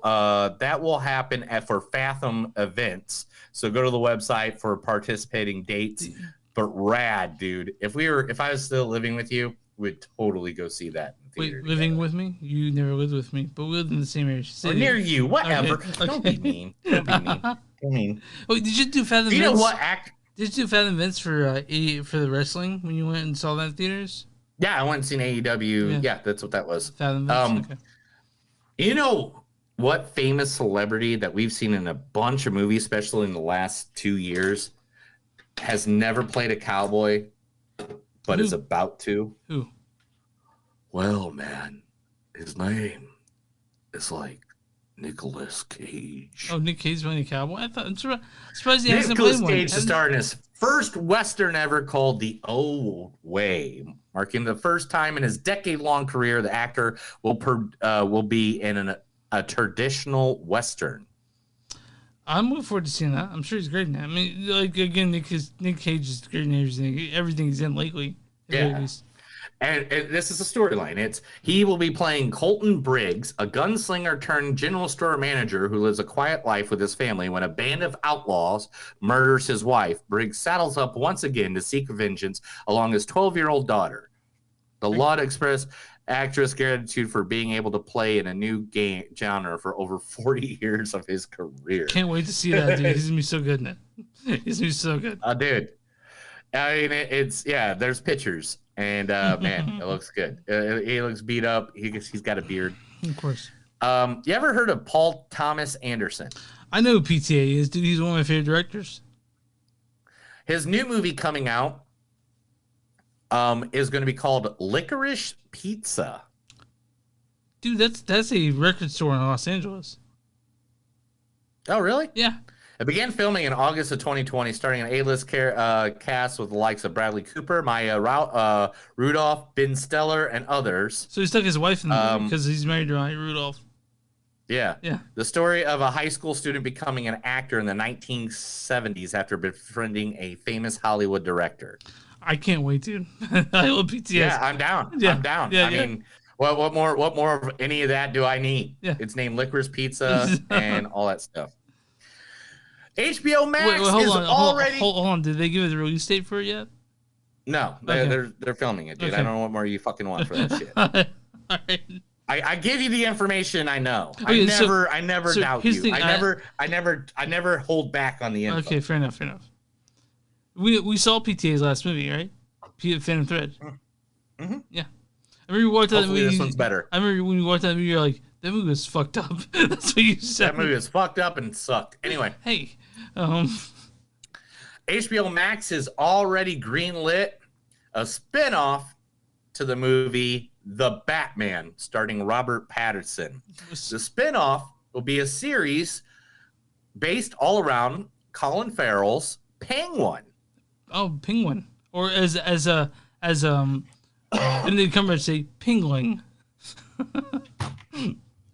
Speaker 2: that will happen for Fathom Events. So go to the website for participating dates. But rad, dude. If I was still living with you, we'd totally go see that.
Speaker 1: Wait, living with me? You never lived with me, but we lived in the same area.
Speaker 2: Or near you, whatever.
Speaker 1: Okay.
Speaker 2: Don't be mean. Don't be mean.
Speaker 1: Wait, did you do Fathom Events?
Speaker 2: You know what
Speaker 1: Did you do Fathom Events for the wrestling when you went and saw that in theaters?
Speaker 2: Yeah, I went and seen AEW. Yeah, that's what that was.
Speaker 1: Fathom Events. Okay.
Speaker 2: You know what famous celebrity that we've seen in a bunch of movies, especially in the last 2 years, has never played a cowboy, but is about to?
Speaker 1: Who?
Speaker 2: Well, man, his name is like Nicolas Cage.
Speaker 1: Oh, Nick Cage playing a cowboy? I'm surprised he hasn't played one.
Speaker 2: Nicolas Cage is starring his first Western ever called The Old Way, marking the first time in his decade-long career the actor will be in a traditional Western.
Speaker 1: I'm looking forward to seeing that. I'm sure he's great in that. I mean, like, again, Nick Cage is great in everything he's in lately.
Speaker 2: Yeah. And this is a storyline. He will be playing Colton Briggs, a gunslinger turned general store manager who lives a quiet life with his family. When a band of outlaws murders his wife, Briggs saddles up once again to seek vengeance along his 12-year-old daughter. The law to express actress gratitude for being able to play in a new game genre for over 40 years of his career.
Speaker 1: Can't wait to see that, dude. He's gonna be so good in it. He's gonna be so good.
Speaker 2: Dude. I mean, there's pictures, and man, it looks good. He looks beat up. He's got a beard.
Speaker 1: Of course.
Speaker 2: You ever heard of Paul Thomas Anderson?
Speaker 1: I know who PTA is, dude. He's one of my favorite directors.
Speaker 2: His new movie coming out is going to be called Licorice Pizza.
Speaker 1: Dude, that's a record store in Los Angeles.
Speaker 2: Oh, really?
Speaker 1: Yeah.
Speaker 2: It began filming in August of 2020, starting an A-list cast with the likes of Bradley Cooper, Maya Rudolph, Ben Stiller, and others.
Speaker 1: So he stuck his wife in the movie because he's married to Maya Rudolph.
Speaker 2: Yeah. The story of a high school student becoming an actor in the 1970s after befriending a famous Hollywood director.
Speaker 1: I can't wait, dude. I love BTS.
Speaker 2: Yeah, I'm down.
Speaker 1: Yeah.
Speaker 2: I'm down.
Speaker 1: Yeah,
Speaker 2: I mean, what more of any of that do I need?
Speaker 1: Yeah.
Speaker 2: It's named Licorice Pizza and all that stuff. HBO Max
Speaker 1: Hold on. Did they give it the release date for it yet?
Speaker 2: No, they're filming it, dude. Okay. I don't know what more you fucking want for that shit. All right. I give you the information I know.
Speaker 1: Okay,
Speaker 2: I never doubt you. I never hold back on the info.
Speaker 1: Okay, fair enough. We saw PTA's last movie, right? Phantom Thread.
Speaker 2: Mm-hmm.
Speaker 1: Yeah. I remember we watched that movie.
Speaker 2: This one's better.
Speaker 1: I remember when you watched that movie, you're like, that movie was fucked up. That's what you said.
Speaker 2: That movie was fucked up and sucked. Anyway.
Speaker 1: Hey.
Speaker 2: HBO Max has already greenlit a spinoff to the movie The Batman, starring Robert Pattinson. The spinoff will be a series based all around Colin Farrell's Penguin.
Speaker 1: Oh, Penguin. Or as and they come and say Pingling.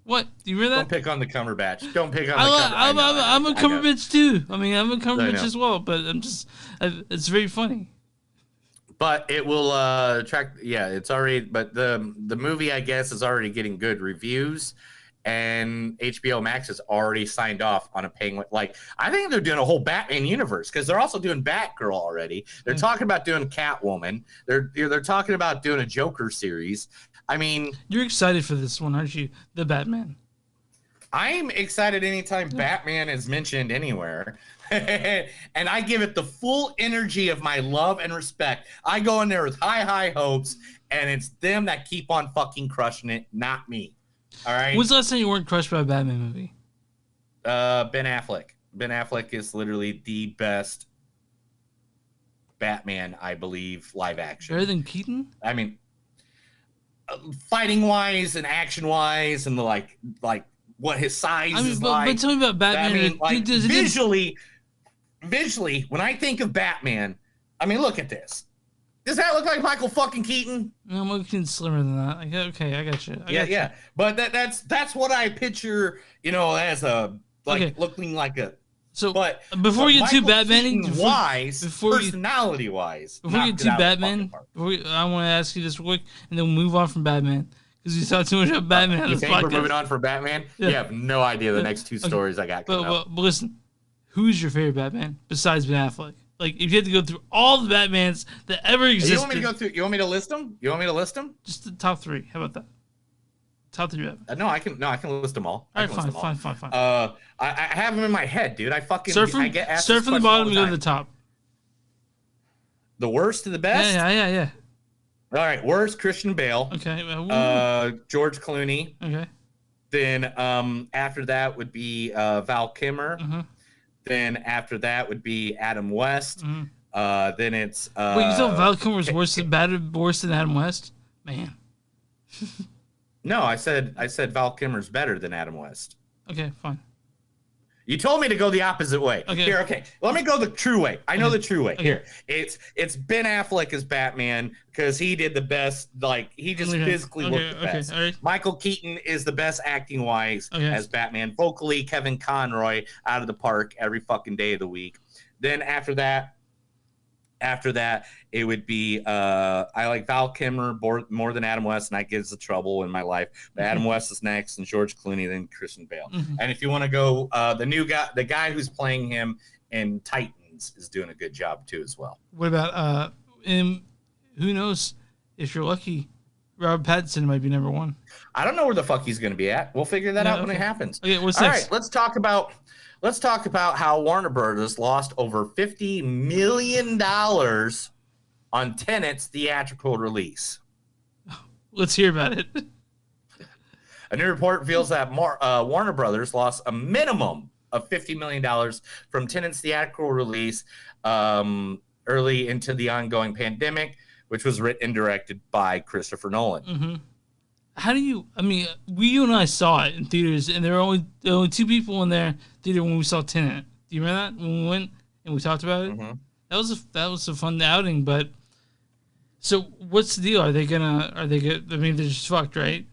Speaker 1: What? Do you hear that?
Speaker 2: Don't pick on the Cumberbatch. Don't pick on the
Speaker 1: Cumberbatch. I'm a Cumberbatch too. I mean, I'm a Cumberbatch as well, but it's very funny.
Speaker 2: But it will attract. Yeah, it's already. But the movie, I guess, is already getting good reviews, and HBO Max has already signed off on a Penguin. Like, I think they're doing a whole Batman universe because they're also doing Batgirl already. They're talking about doing Catwoman. They're talking about doing a Joker series. I mean,
Speaker 1: you're excited for this one, aren't you? The Batman.
Speaker 2: I'm excited anytime Batman is mentioned anywhere. And I give it the full energy of my love and respect. I go in there with high hopes, and it's them that keep on fucking crushing it, not me. All right?
Speaker 1: When's the last time you weren't crushed by a Batman movie?
Speaker 2: Ben Affleck. Ben Affleck is literally the best Batman, I believe, live action.
Speaker 1: Better than Keaton?
Speaker 2: I mean, fighting wise and action wise and the like what his size
Speaker 1: I mean,
Speaker 2: is
Speaker 1: but,
Speaker 2: like.
Speaker 1: but tell me about Batman.
Speaker 2: I mean, like,
Speaker 1: Dude,
Speaker 2: visually, when I think of Batman, I mean, look at this. Does that look like Michael fucking Keaton?
Speaker 1: No, Michael Keaton's slimmer than that. Okay, I got you.
Speaker 2: Yeah. But that's what I picture, as a looking like a.
Speaker 1: So,
Speaker 2: but
Speaker 1: before we get too Batman,
Speaker 2: personality wise,
Speaker 1: before we get too Batman, I want to ask you this real quick, and then we'll move on from Batman because you talked too much about Batman on
Speaker 2: you
Speaker 1: this
Speaker 2: think
Speaker 1: podcast.
Speaker 2: We're moving on from Batman? Yeah. You have no idea the next two stories I got coming up.
Speaker 1: But listen, who's your favorite Batman besides Ben Affleck? Like, if you had to go through all the Batmans that ever existed,
Speaker 2: you want me to go through? You want me to list them?
Speaker 1: Just the top 3. How about that? Top 3 Batman.
Speaker 2: No, I can list them all.
Speaker 1: All right, fine.
Speaker 2: I have them in my head, dude. I get asked
Speaker 1: start from the bottom and go to the top.
Speaker 2: The worst to the best?
Speaker 1: Yeah.
Speaker 2: All right, worst, Christian Bale.
Speaker 1: Okay.
Speaker 2: George Clooney.
Speaker 1: Okay.
Speaker 2: Then after that would be Val Kilmer.
Speaker 1: Mm-hmm.
Speaker 2: Then after that would be Adam West.
Speaker 1: Mm-hmm.
Speaker 2: Then it's
Speaker 1: wait, you thought Val Kilmer was worse than Adam West? Man.
Speaker 2: No, I said Val Kilmer's better than Adam West.
Speaker 1: Okay, fine.
Speaker 2: You told me to go the opposite way.
Speaker 1: Okay.
Speaker 2: Here, okay. Let me go the true way. I know the true way.
Speaker 1: Okay.
Speaker 2: Here. It's Ben Affleck as Batman because he did the best, like he just physically looked the best.
Speaker 1: All right.
Speaker 2: Michael Keaton is the best acting wise as Batman. Vocally, Kevin Conroy out of the park every fucking day of the week. Then after that, it would be I like Val Kilmer more than Adam West, and that gives the trouble in my life. But Adam West is next, and George Clooney, then Christian Bale. And if you want to go, the guy who's playing him in Titans is doing a good job too as well.
Speaker 1: What about who knows? If you're lucky, Robert Pattinson might be number 1.
Speaker 2: I don't know where the fuck he's going to be at. We'll figure that out when it happens.
Speaker 1: Okay, what's
Speaker 2: All
Speaker 1: next?
Speaker 2: right, let's talk about how Warner Brothers lost over $50 million on Tenet's theatrical release.
Speaker 1: Let's hear about it.
Speaker 2: A new report reveals that Warner Brothers lost a minimum of $50 million from Tenet's theatrical release early into the ongoing pandemic, which was written and directed by Christopher Nolan.
Speaker 1: Mm-hmm. How do you? I mean, you and I saw it in theaters, and there were only 2 people in there theater when we saw Tenet. Do you remember that when we went and we talked about it?
Speaker 2: Mm-hmm.
Speaker 1: That was a fun outing. But so, what's the deal? Are they good? I mean, they're just fucked, right?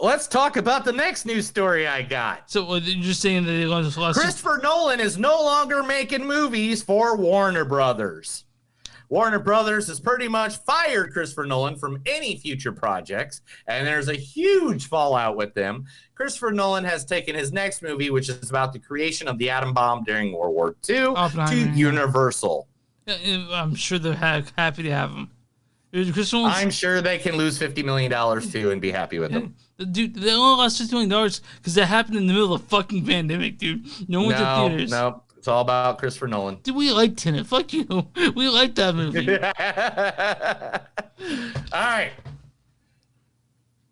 Speaker 2: Let's talk about the next news story I got.
Speaker 1: So you're just saying that they lost.
Speaker 2: Christopher Nolan is no longer making movies for Warner Brothers. Warner Brothers has pretty much fired Christopher Nolan from any future projects, and there's a huge fallout with them. Christopher Nolan has taken his next movie, which is about the creation of the atom bomb during World War II, to Universal.
Speaker 1: I'm sure they're happy to have him.
Speaker 2: I'm sure they can lose $50 million too and be happy with them.
Speaker 1: Dude, they only lost $50 million because that happened in the middle of the fucking pandemic, dude. No one's at theaters.
Speaker 2: No. It's all about Christopher Nolan.
Speaker 1: Dude, we like Tenet. Fuck you. We like that movie.
Speaker 2: All right.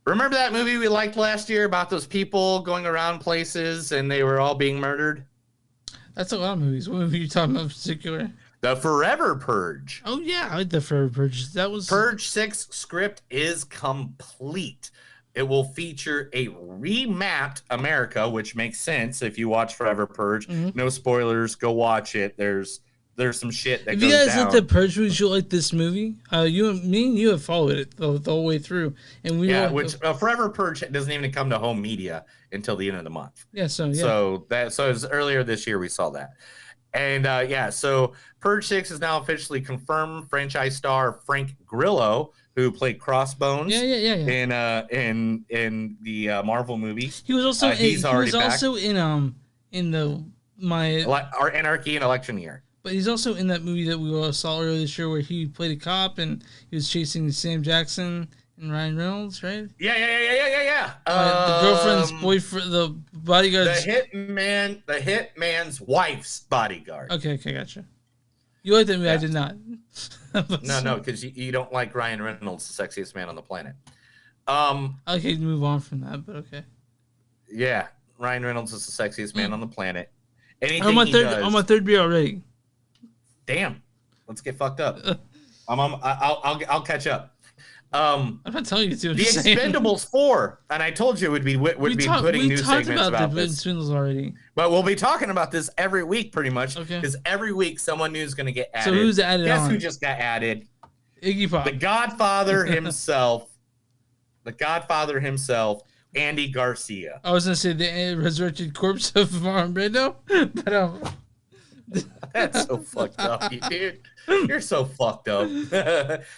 Speaker 2: Remember that movie we liked last year about those people going around places and they were all being murdered?
Speaker 1: That's a lot of movies. What movie are you talking about in particular?
Speaker 2: The Forever Purge.
Speaker 1: Oh, yeah. I like the Forever Purge. That was...
Speaker 2: Purge 6 script is complete. It will feature a remapped America, which makes sense if you watch Forever Purge. Mm-hmm. No spoilers. Go watch it. There's some shit that goes down. If you guys
Speaker 1: like the Purge movies, you'll like this movie. Me and you have followed it the whole way through. And
Speaker 2: Forever Purge doesn't even come to home media until the end of the month.
Speaker 1: Yeah, so
Speaker 2: it was earlier this year we saw that. And so Purge 6 is now officially confirmed. Franchise star Frank Grillo, who played Crossbones in the Marvel movies.
Speaker 1: He was also in
Speaker 2: Anarchy and Election Year.
Speaker 1: But he's also in that movie that we all saw earlier this year where he played a cop and he was chasing Sam Jackson and Ryan Reynolds, right?
Speaker 2: Yeah.
Speaker 1: The girlfriend's boyfriend, the bodyguard.
Speaker 2: The hitman's wife's bodyguard.
Speaker 1: Okay, gotcha. You like that movie? Yeah. I did not.
Speaker 2: No, because you don't like Ryan Reynolds, the sexiest man on the planet.
Speaker 1: Okay, move on from that, but okay.
Speaker 2: Yeah, Ryan Reynolds is the sexiest man on the planet.
Speaker 1: I'm on my third beer already.
Speaker 2: Damn, let's get fucked up. I'll catch up. I'm
Speaker 1: not telling you to.
Speaker 2: The Expendables 4, and I told you it would be putting new segments about this.
Speaker 1: Expendables already.
Speaker 2: But we'll be talking about this every week, pretty much, because every week someone new is going to get added.
Speaker 1: So who's added?
Speaker 2: Guess who just got added?
Speaker 1: Iggy Pop,
Speaker 2: the Godfather himself. The Godfather himself, Andy Garcia.
Speaker 1: I was going to say the resurrected corpse of Marlon Brando, but
Speaker 2: that's so fucked up, dude. You're so fucked up.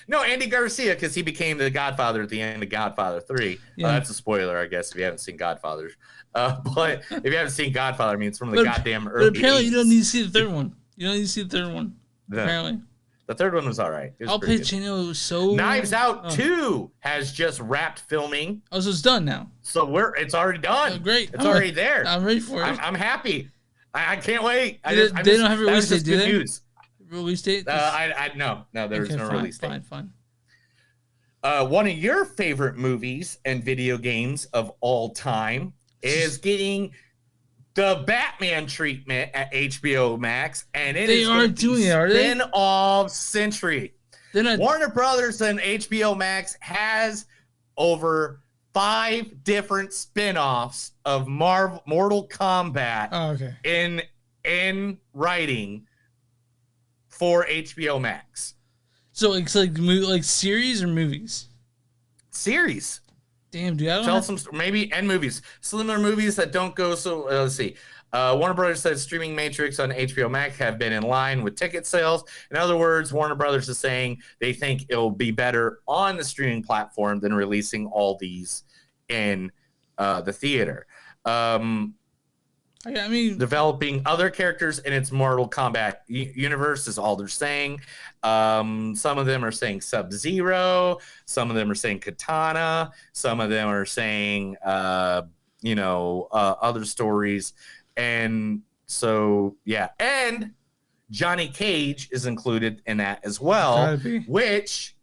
Speaker 2: No, Andy Garcia, because he became the Godfather at the end of Godfather 3.
Speaker 1: Yeah.
Speaker 2: That's a spoiler, I guess, if you haven't seen Godfathers. But if you haven't seen Godfather, I mean, it's from the goddamn early.
Speaker 1: But apparently,
Speaker 2: 80s.
Speaker 1: you don't need to see the third one. You don't need to see the third one. Apparently,
Speaker 2: the third one was all right.
Speaker 1: Al Pacino was so.
Speaker 2: Knives Out 2 has just wrapped filming.
Speaker 1: Oh, so it's done now.
Speaker 2: So it's already done.
Speaker 1: Oh, great.
Speaker 2: It's already there.
Speaker 1: I'm ready for it.
Speaker 2: I'm happy. I can't wait.
Speaker 1: They don't have a release date, do they? Release date?
Speaker 2: No, there's no release date.
Speaker 1: Fine.
Speaker 2: One of your favorite movies and video games of all time is getting the Batman treatment at HBO Max, and
Speaker 1: they aren't doing it, are they?
Speaker 2: Spin-off century. Warner Brothers and HBO Max has over 5 different spin-offs of Mortal Kombat in writing for HBO Max.
Speaker 1: So it's like series or movies?
Speaker 2: Series.
Speaker 1: Damn, dude.
Speaker 2: And movies. Similar movies that don't go so. Let's see. Warner Brothers said streaming Matrix on HBO Max have been in line with ticket sales. In other words, Warner Brothers is saying they think it'll be better on the streaming platform than releasing all these in the theater.
Speaker 1: I mean,
Speaker 2: developing other characters in its Mortal Kombat universe is all they're saying. Some of them are saying Sub-Zero. Some of them are saying Katana. Some of them are saying, other stories. And so, yeah. And Johnny Cage is included in that as well, which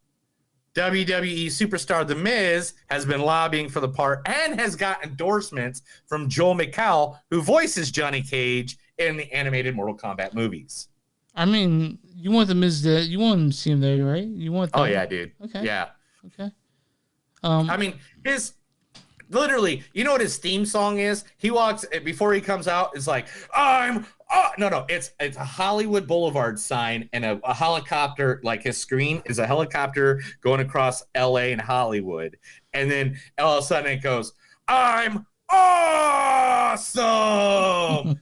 Speaker 2: WWE superstar The Miz has been lobbying for the part and has got endorsements from Joel McHale, who voices Johnny Cage in the animated Mortal Kombat movies.
Speaker 1: I mean, you want The Miz there. You want him to see him there, right? You want that.
Speaker 2: Oh, yeah, dude.
Speaker 1: Okay.
Speaker 2: Yeah.
Speaker 1: Okay.
Speaker 2: I mean, literally, you know what his theme song is? He walks, before he comes out, it's like, it's a Hollywood Boulevard sign and a helicopter, like his screen is a helicopter going across LA and Hollywood. And then all of a sudden it goes, I'm awesome.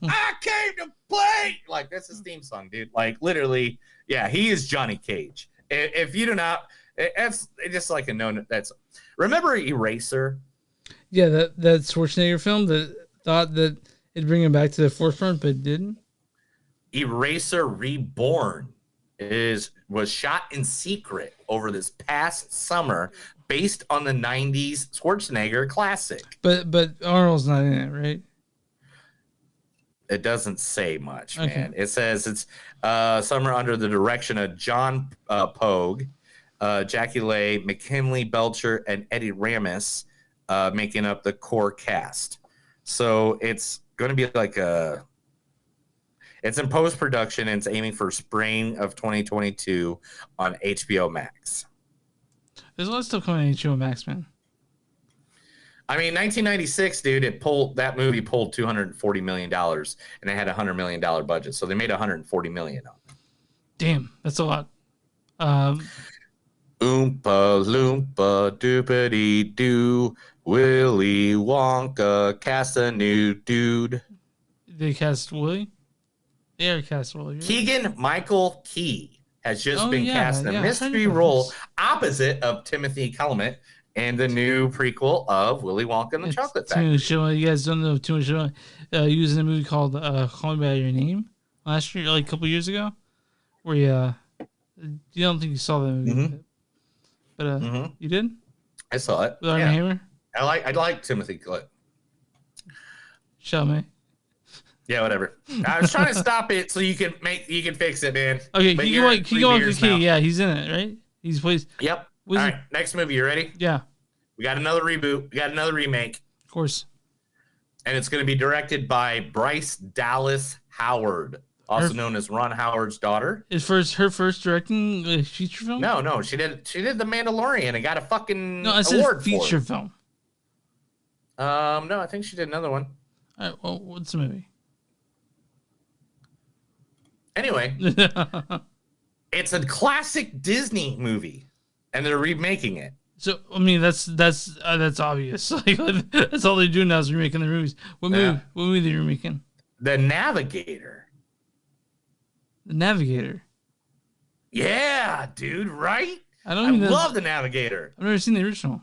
Speaker 2: I came to play. Like, that's his theme song, dude. Like, literally, yeah, he is Johnny Cage. If you do not, it's just like a known. Remember Eraser?
Speaker 1: Yeah, that Schwarzenegger film that thought that it'd bring him back to the forefront, but didn't.
Speaker 2: Eraser Reborn was shot in secret over this past summer, based on the '90s Schwarzenegger classic.
Speaker 1: But Arnold's not in it, right?
Speaker 2: It doesn't say much, man. It says it's summer under the direction of John Pogue, Jackie Leigh, McKinley Belcher, and Eddie Ramis. Making up the core cast. So it's going to be like it's in post-production and it's aiming for spring of 2022 on HBO Max.
Speaker 1: There's a lot of stuff coming on HBO Max, man.
Speaker 2: I mean, 1996, dude, that movie pulled $240 million and it had a $100 million budget. So they made $140 million on it.
Speaker 1: Damn, that's a lot.
Speaker 2: Oompa loompa doopity doo. Willy Wonka cast a new dude.
Speaker 1: They cast Willy? They cast Willy. Right?
Speaker 2: Keegan-Michael Key has just been cast in a mystery role opposite of Timothy Chalamet in the new prequel of Willy Wonka and the Chocolate Factory.
Speaker 1: You guys don't know too much about using a movie called Call Me By Your Name last year, like a couple years ago, where you don't think you saw that movie, but you did?
Speaker 2: I saw it.
Speaker 1: With Armie Hammer?
Speaker 2: I like Timothy Chalamet.
Speaker 1: Chalamet.
Speaker 2: Yeah, whatever. I was trying to stop it so you can fix it, man.
Speaker 1: Okay, Keegan-Michael Key. Yeah, he's in it, right? He's plays.
Speaker 2: Yep. All right, next movie. You ready?
Speaker 1: Yeah.
Speaker 2: We got another reboot. We got another remake.
Speaker 1: Of course.
Speaker 2: And it's going to be directed by Bryce Dallas Howard. also known as Ron Howard's daughter.
Speaker 1: Is her first directing feature film?
Speaker 2: No, she did The Mandalorian and got a fucking
Speaker 1: No, I said
Speaker 2: award
Speaker 1: feature
Speaker 2: for it.
Speaker 1: film.
Speaker 2: No, I think she did another one.
Speaker 1: All right, well, what's the movie?
Speaker 2: Anyway, it's a classic Disney movie, and they're remaking it.
Speaker 1: So I mean, that's obvious. Like, that's all they do now is remaking their movies. What movie are they remaking?
Speaker 2: The Navigator.
Speaker 1: The Navigator.
Speaker 2: Yeah, dude, right?
Speaker 1: I love
Speaker 2: The Navigator.
Speaker 1: I've never seen the original.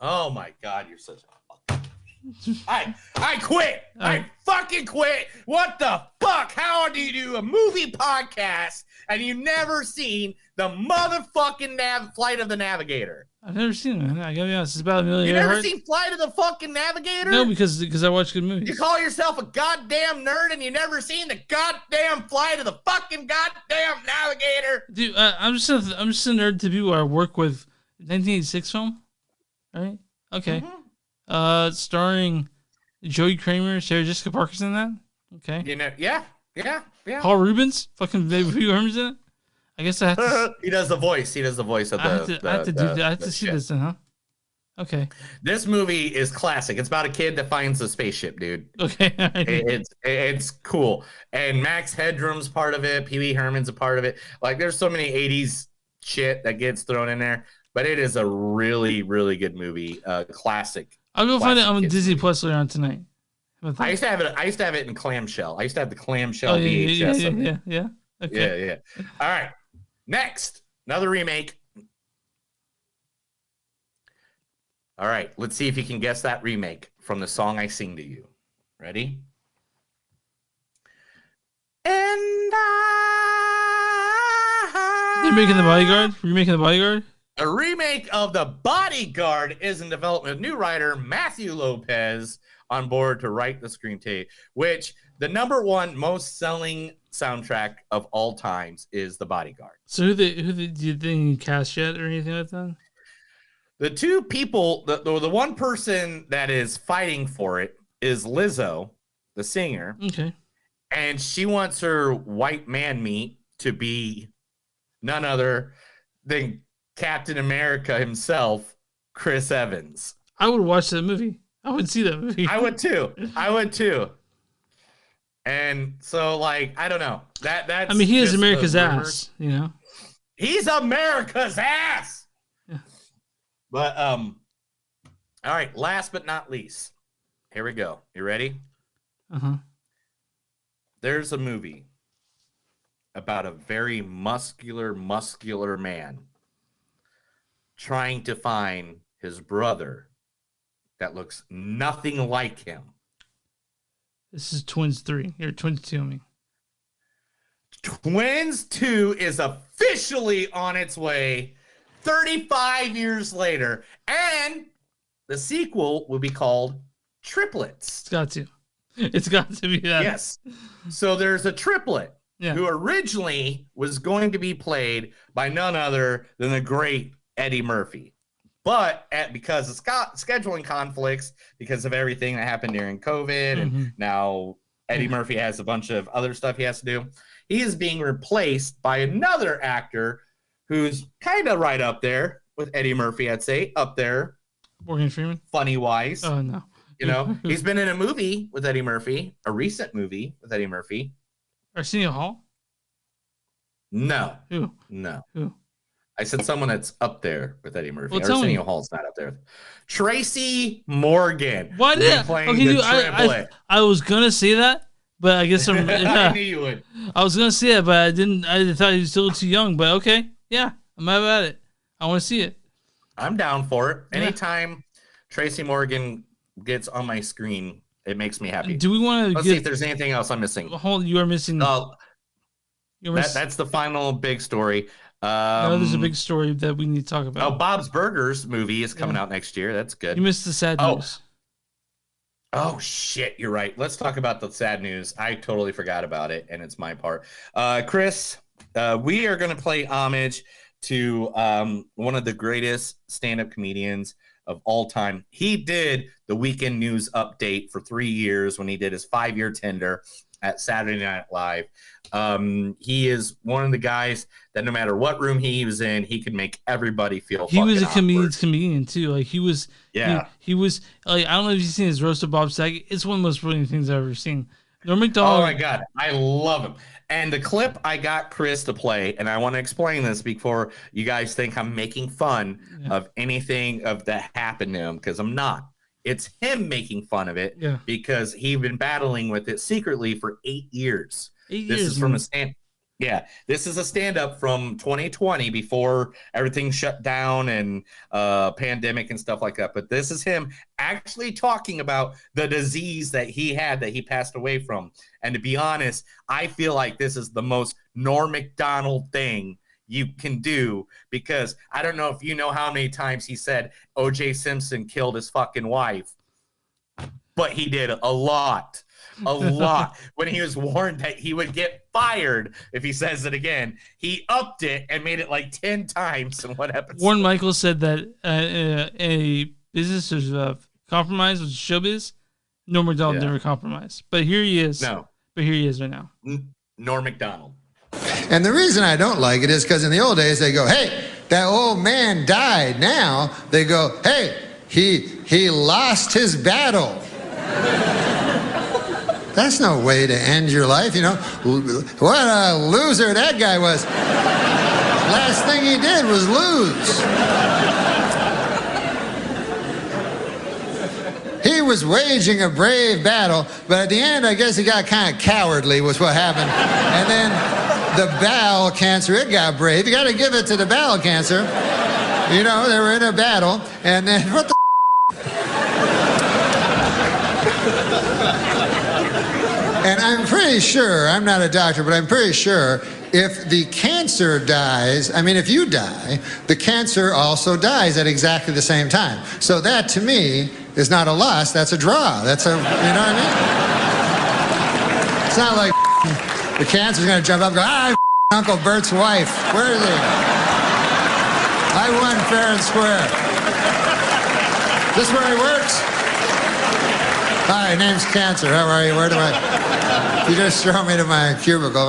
Speaker 2: Oh my God, you're such a I quit. I fucking quit. What the fuck? How do you do a movie podcast and you've never seen the motherfucking Flight of the Navigator?
Speaker 1: I've never seen it. I gotta be honest. It's about $1 million.
Speaker 2: You never seen Flight of the fucking Navigator?
Speaker 1: No, because I watch good movies.
Speaker 2: You call yourself a goddamn nerd and you never seen the goddamn Flight of the fucking goddamn Navigator?
Speaker 1: Dude, I'm just a nerd to people I work with. 1986 film, right? Okay. Starring Joey Kramer, Sarah Jessica Parker's in that. Okay.
Speaker 2: You know, yeah.
Speaker 1: Paul Rubens, fucking Baby Herman's in it. I guess I have to.
Speaker 2: He does the voice. He does the voice of the.
Speaker 1: I have to do that. I have to see this then, huh? Okay.
Speaker 2: This movie is classic. It's about a kid that finds a spaceship, dude.
Speaker 1: Okay.
Speaker 2: It's cool. And Max Headroom's part of it. Pee Wee Herman's a part of it. Like, there's so many 80s shit that gets thrown in there. But it is a really, really good movie. Classic.
Speaker 1: I'll go find it on Disney Plus later on tonight.
Speaker 2: I used to have it in clamshell. I used to have the clamshell VHS of it.
Speaker 1: Yeah. Okay.
Speaker 2: Yeah. All right. Next, another remake. All right, let's see if you can guess that remake from the song I sing to you. Ready? And
Speaker 1: You're making The Bodyguard? Remaking The Bodyguard?
Speaker 2: A remake of The Bodyguard is in development with new writer Matthew Lopez on board to write the screenplay, which the #1 most selling soundtrack of all times is The Bodyguard.
Speaker 1: So who do you think cast yet or anything like that?
Speaker 2: The two people, the one person that is fighting for it is Lizzo, the singer.
Speaker 1: Okay.
Speaker 2: And she wants her white man meat to be none other than Captain America himself, Chris Evans.
Speaker 1: I would watch that movie. I would see that movie.
Speaker 2: I would too. And so, like, I don't know. That's.
Speaker 1: I mean, he is America's ass, you know.
Speaker 2: He's America's ass.
Speaker 1: Yeah.
Speaker 2: But all right. Last but not least, here we go. You ready? There's a movie about a very muscular man trying to find his brother that looks nothing like him.
Speaker 1: This is Twins 3. Or Twins 2, I mean.
Speaker 2: Twins 2 is officially on its way 35 years later. And the sequel will be called Triplets.
Speaker 1: It's got to be that.
Speaker 2: Yes. So there's a triplet who originally was going to be played by none other than the great Eddie Murphy. But because of scheduling conflicts, because of everything that happened during COVID, and now Eddie Murphy has a bunch of other stuff he has to do, he is being replaced by another actor who's kind of right up there with Eddie Murphy, I'd say. Up there.
Speaker 1: Morgan Freeman?
Speaker 2: Funny-wise.
Speaker 1: Oh, no.
Speaker 2: You know, he's been in a movie with Eddie Murphy, a recent movie with Eddie Murphy.
Speaker 1: Arsenio Hall?
Speaker 2: No.
Speaker 1: Who?
Speaker 2: No.
Speaker 1: Who?
Speaker 2: I said someone that's up there with Eddie Murphy.
Speaker 1: Well,
Speaker 2: Arsenio Hall's not up there. Tracy Morgan.
Speaker 1: What?
Speaker 2: Playing the triplet.
Speaker 1: I was gonna say that, but I guess I'm.
Speaker 2: I knew you would.
Speaker 1: I was gonna say it, but I didn't. I thought he was still too young. But okay, yeah, I'm about it. I want to see it.
Speaker 2: I'm down for it. Anytime Tracy Morgan gets on my screen, it makes me happy.
Speaker 1: Do we want to?
Speaker 2: Let's see if there's anything else I'm missing.
Speaker 1: You are missing.
Speaker 2: That's the final big story.
Speaker 1: No, there's a big story that we need to talk about.
Speaker 2: Oh, Bob's Burgers movie is coming out next year. That's good.
Speaker 1: You missed the sad news.
Speaker 2: Oh, shit. You're right. Let's talk about the sad news. I totally forgot about it, and it's my part. Chris, we are going to play homage to one of the greatest stand-up comedians of all time. He did the Weekend News Update for 3 years when he did his 5-year tender at Saturday Night Live. He is one of the guys that no matter what room he was in, he could make everybody feel.
Speaker 1: He was a
Speaker 2: awkward.
Speaker 1: comedian too. Like he was, he was like, I don't know if you've seen his roast of Bob Saget. It's one of the most brilliant things I've ever seen. Norm Macdonald.
Speaker 2: Oh my God, I love him. And the clip I got Chris to play, and I want to explain this before you guys think I'm making fun of anything of that happened to him, because I'm not. It's him making fun of it because he'd been battling with it secretly for 8 years. This is from a stand. Yeah, this is a stand-up from 2020 before everything shut down and pandemic and stuff like that. But this is him actually talking about the disease that he had that he passed away from. And to be honest, I feel like this is the most Norm Macdonald thing you can do, because I don't know if you know how many times he said O.J. Simpson killed his fucking wife, but he did a lot. When he was warned that he would get fired if he says it again, he upped it and made it like 10 times in one episode.
Speaker 1: Warren Michaels said that a business is compromised with showbiz. Norm Macdonald never compromised, but here he is.
Speaker 2: No,
Speaker 1: but here he is right now.
Speaker 2: Norm Macdonald.
Speaker 8: And the reason I don't like it is because in the old days they go, "Hey, that old man died." Now they go, "Hey, he lost his battle." That's no way to end your life, you know. What a loser that guy was. Last thing he did was lose. He was waging a brave battle, but at the end, I guess he got kind of cowardly was what happened. And then the bowel cancer, it got brave. You got to give it to the bowel cancer. You know, they were in a battle, and then what the And I'm pretty sure, I'm not a doctor, but I'm pretty sure if the cancer dies, I mean, if you die, the cancer also dies at exactly the same time. So that, to me, is not a loss, that's a draw. That's a, you know what I mean? It's not like the cancer's going to jump up and go, Uncle Bert's wife. Where is he? I won fair and square. Is this where he works? Hi, name's Cancer. How are you? Where do I... You just throw me to my cubicle.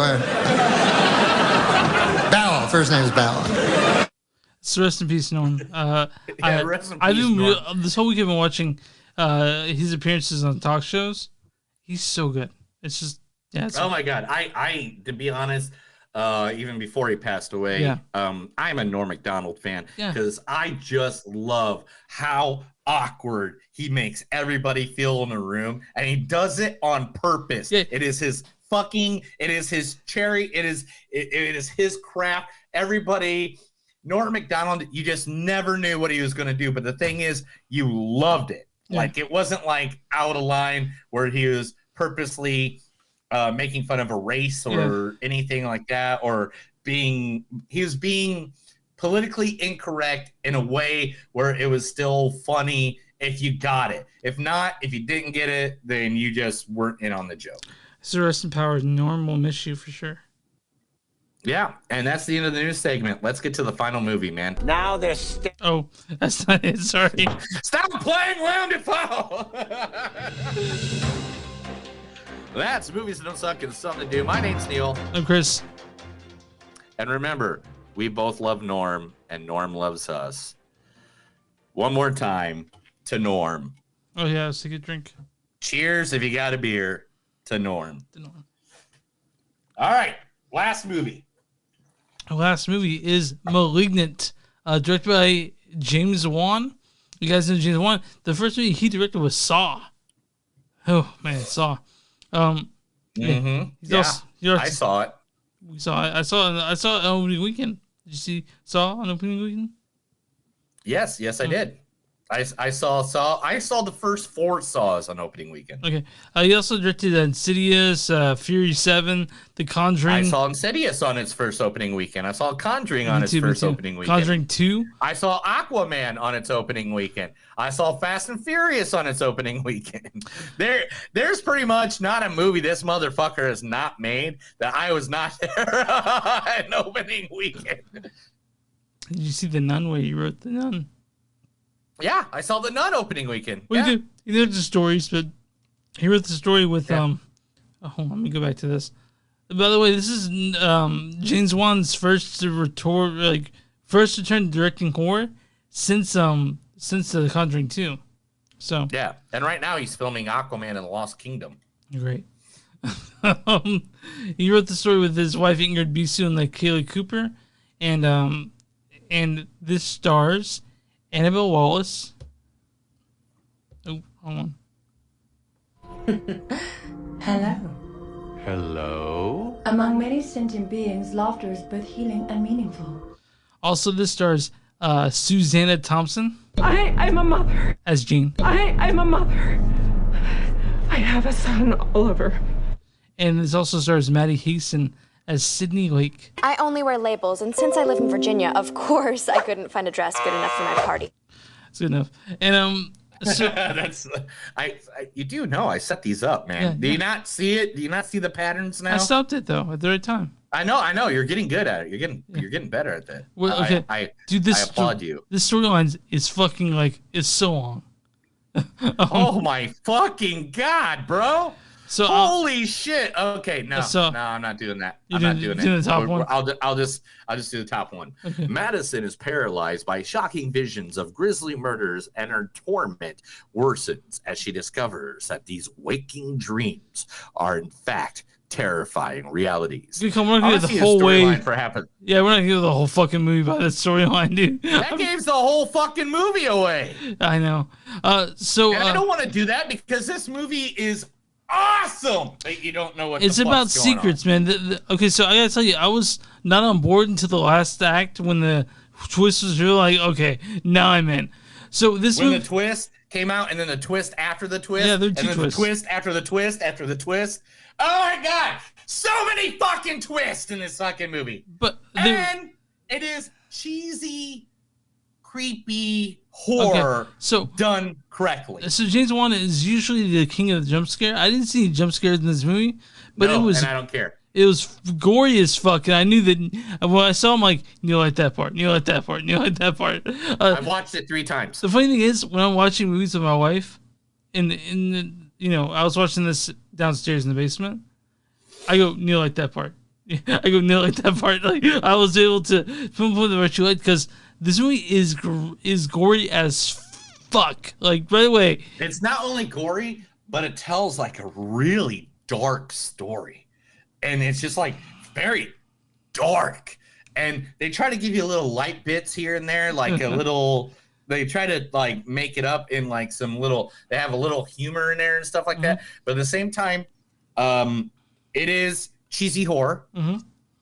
Speaker 8: Bowel. First name's Bowel.
Speaker 1: So rest in peace, Norm.
Speaker 2: Rest in peace, Norm.
Speaker 1: This whole week I've been watching his appearances on talk shows. He's so good. It's just,
Speaker 2: oh my God. I to be honest, even before he passed away, I'm a Norm Macdonald fan because I just love how awkward he makes everybody feel in a room, and he does it on purpose. It is his cherry, it is his craft. Everybody, Norm Macdonald, you just never knew what he was going to do, but the thing is, you loved it. Like, it wasn't like out of line where he was purposely making fun of a race or anything like that, or he was being politically incorrect in a way where it was still funny if you got it. If not, if you didn't get it, then you just weren't in on the joke.
Speaker 1: So rest in power. Norm will miss you for sure.
Speaker 2: Yeah, and that's the end of the news segment. Let's get to the final movie, man.
Speaker 7: Now they're
Speaker 1: oh, that's not it. Sorry.
Speaker 2: Stop playing Round and Foul. That's Movies That Don't Suck and Something to Do. My name's Neil.
Speaker 1: I'm Chris.
Speaker 2: And remember, we both love Norm, and Norm loves us. One more time to Norm.
Speaker 1: Oh, yeah, let's take a drink.
Speaker 2: Cheers, if you got a beer, to Norm. All right, last movie.
Speaker 1: Our last movie is Malignant, directed by James Wan. You guys know James Wan? The first movie he directed was Saw. Oh, man, Saw.
Speaker 2: I saw it.
Speaker 1: We saw it. I saw it on opening weekend. Did you see Saw on opening weekend?
Speaker 2: Yes, I did. I saw the first 4 Saws on opening weekend.
Speaker 1: Okay. He also directed Insidious, Fury 7, The Conjuring.
Speaker 2: I saw Insidious on its first opening weekend. I saw Conjuring on its first opening weekend.
Speaker 1: Conjuring 2.
Speaker 2: I saw Aquaman on its opening weekend. I saw Fast and Furious on its opening weekend. There's pretty much not a movie this motherfucker has not made that I was not there on opening weekend.
Speaker 1: Did you see The Nun where you wrote The Nun?
Speaker 2: Yeah, I saw The Nun opening weekend.
Speaker 1: Well,
Speaker 2: yeah.
Speaker 1: you know the stories, but he wrote the story with hold on, let me go back to this. By the way, this is James Wan's first return to directing horror since The Conjuring 2. So
Speaker 2: yeah, and right now he's filming Aquaman and the Lost Kingdom.
Speaker 1: Great. He wrote the story with his wife Ingrid Bisu and Kaylee Cooper, and this stars Annabelle Wallace. Oh, hold on.
Speaker 9: Hello.
Speaker 7: Hello?
Speaker 9: Among many sentient beings, laughter is both healing and meaningful.
Speaker 1: Also, this stars Susanna Thompson.
Speaker 11: I'm a mother.
Speaker 1: As Jean.
Speaker 11: I'm a mother. I have a son, Oliver.
Speaker 1: And this also stars Maddie Hasten as Sydney Lake.
Speaker 10: I only wear labels, and since I live in Virginia, of course I couldn't find a dress good enough for my party.
Speaker 1: It's good enough. And so,
Speaker 2: that's you do know I set these up, man.
Speaker 1: Yeah,
Speaker 2: do you not see it? Do you not see the patterns now?
Speaker 1: I stopped it though at the right time.
Speaker 2: I know. You're getting good at it. You're getting better at that.
Speaker 1: Well, okay,
Speaker 2: Dude, I applaud you.
Speaker 1: This storyline is fucking it's so long.
Speaker 2: Oh my fucking god, bro!
Speaker 1: So
Speaker 2: holy shit. Okay, no, I'm not doing that. I'm not doing it.
Speaker 1: The top one?
Speaker 2: I'll just do the top one. Okay. Madison is paralyzed by shocking visions of grisly murders, and her torment worsens as she discovers that these waking dreams are in fact terrifying realities.
Speaker 1: We're not gonna get the whole way
Speaker 2: for half of.
Speaker 1: Yeah, we're not gonna get the whole fucking movie by that storyline, dude.
Speaker 2: That gives the whole fucking movie away.
Speaker 1: I know.
Speaker 2: And I don't want to do that because this movie is awesome. But you don't know what
Speaker 1: it's about secrets, man. Okay, so I gotta tell you, I was not on board until the last act when the twist was real. Like, okay, now I'm in. So this
Speaker 2: when the twist came out, and then the twist after the twist,
Speaker 1: and then
Speaker 2: the twist after the twist after the twist. Oh my god, so many fucking twists in this fucking movie. And it is cheesy, creepy horror, done correctly.
Speaker 1: So James Wan is usually the king of the jump scare. I didn't see any jump scares in this movie, but
Speaker 2: and
Speaker 1: I
Speaker 2: don't care.
Speaker 1: It was gory as fuck, and I knew that when I saw him, like, you like that part, you like that part, you like that part.
Speaker 2: I've watched it 3 times.
Speaker 1: The funny thing is, when I'm watching movies with my wife, I was watching this downstairs in the basement. I go, Neil, like that part. I go, Neil, like that part. Like, I was able to pinpoint the what you like because this movie is gory as fuck. Like, right away.
Speaker 2: It's not only gory, but it tells like a really dark story. And it's just like very dark. And they try to give you little light bits here and there, like a little. They try to like make it up in like some little. They have a little humor in there and stuff like that. But at the same time, it is cheesy horror.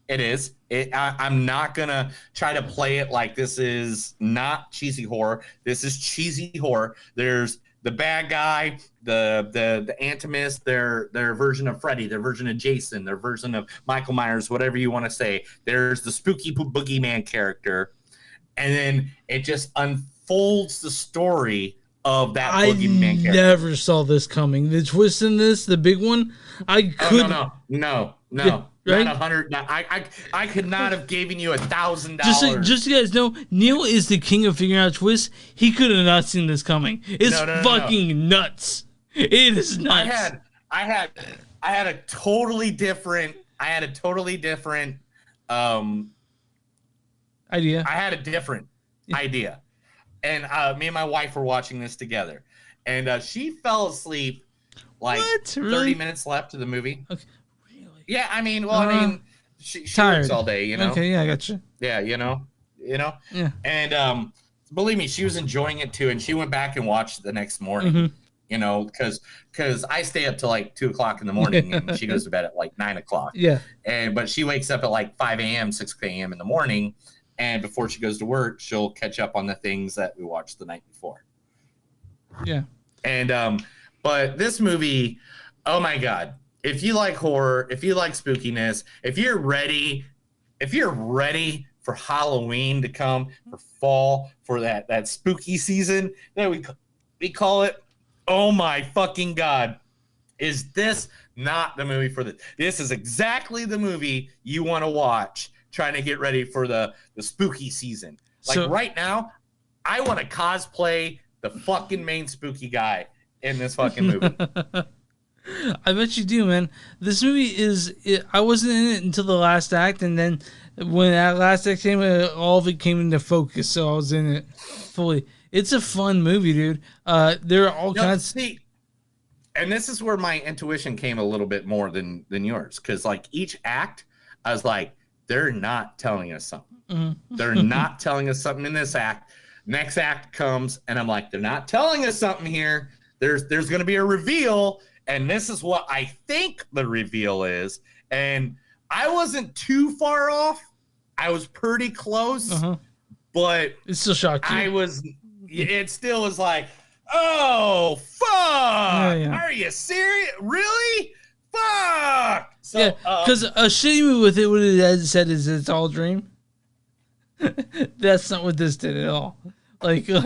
Speaker 2: It is. I'm not gonna try to play it like this is not cheesy horror. This is cheesy horror. There's the bad guy, the Antimus, their version of Freddy, their version of Jason, their version of Michael Myers, whatever you want to say. There's the spooky boogeyman character, and then it just unfolds the story of that boogeyman character.
Speaker 1: I never saw this coming. The twist in this, the big one, I could
Speaker 2: no.
Speaker 1: Yeah, right?
Speaker 2: Not 100. I could not have given you $1,000.
Speaker 1: Just so you guys know, Neil is the king of figuring out twists. He could have not seen this coming. It's fucking nuts. It is nuts.
Speaker 2: I had a totally different idea. I had a different idea. And me and my wife were watching this together. And she fell asleep like 30 minutes left of the movie.
Speaker 1: Okay.
Speaker 2: Yeah, I mean, she works all day, you know.
Speaker 1: Okay, yeah, I got you.
Speaker 2: Yeah, you know.
Speaker 1: Yeah.
Speaker 2: And believe me, she was enjoying it too, and she went back and watched it the next morning. You know, because I stay up till like 2:00 in the morning, and she goes to bed at like 9:00.
Speaker 1: Yeah.
Speaker 2: But she wakes up at like 5 a.m., 6 a.m. in the morning, and before she goes to work, she'll catch up on the things that we watched the night before.
Speaker 1: Yeah.
Speaker 2: And but this movie, oh my god. If you like horror, if you like spookiness, if you're ready for Halloween to come, for fall, for that spooky season that we call it, oh my fucking god, is this not the movie for this? This is exactly the movie you want to watch trying to get ready for the spooky season. Like right now, I want to cosplay the fucking main spooky guy in this fucking movie.
Speaker 1: I bet you do, man. This movie I wasn't in it until the last act, and then when that last act came, all of it came into focus, so I was in it fully. It's a fun movie, dude. There are all kinds.
Speaker 2: See, and this is where my intuition came a little bit more than yours, because like each act, I was like, they're not telling us something.
Speaker 1: Mm-hmm.
Speaker 2: They're not telling us something in this act. Next act comes, and I'm like, they're not telling us something here. There's going to be a reveal. And this is what I think the reveal is. And I wasn't too far off. I was pretty close. But
Speaker 1: it still shocked you.
Speaker 2: It still was like, oh, fuck.
Speaker 1: Yeah.
Speaker 2: Are you serious? Really? Fuck. So,
Speaker 1: yeah, because a shitty movie with it would have said is it's all a dream. That's not what this did at all. Like I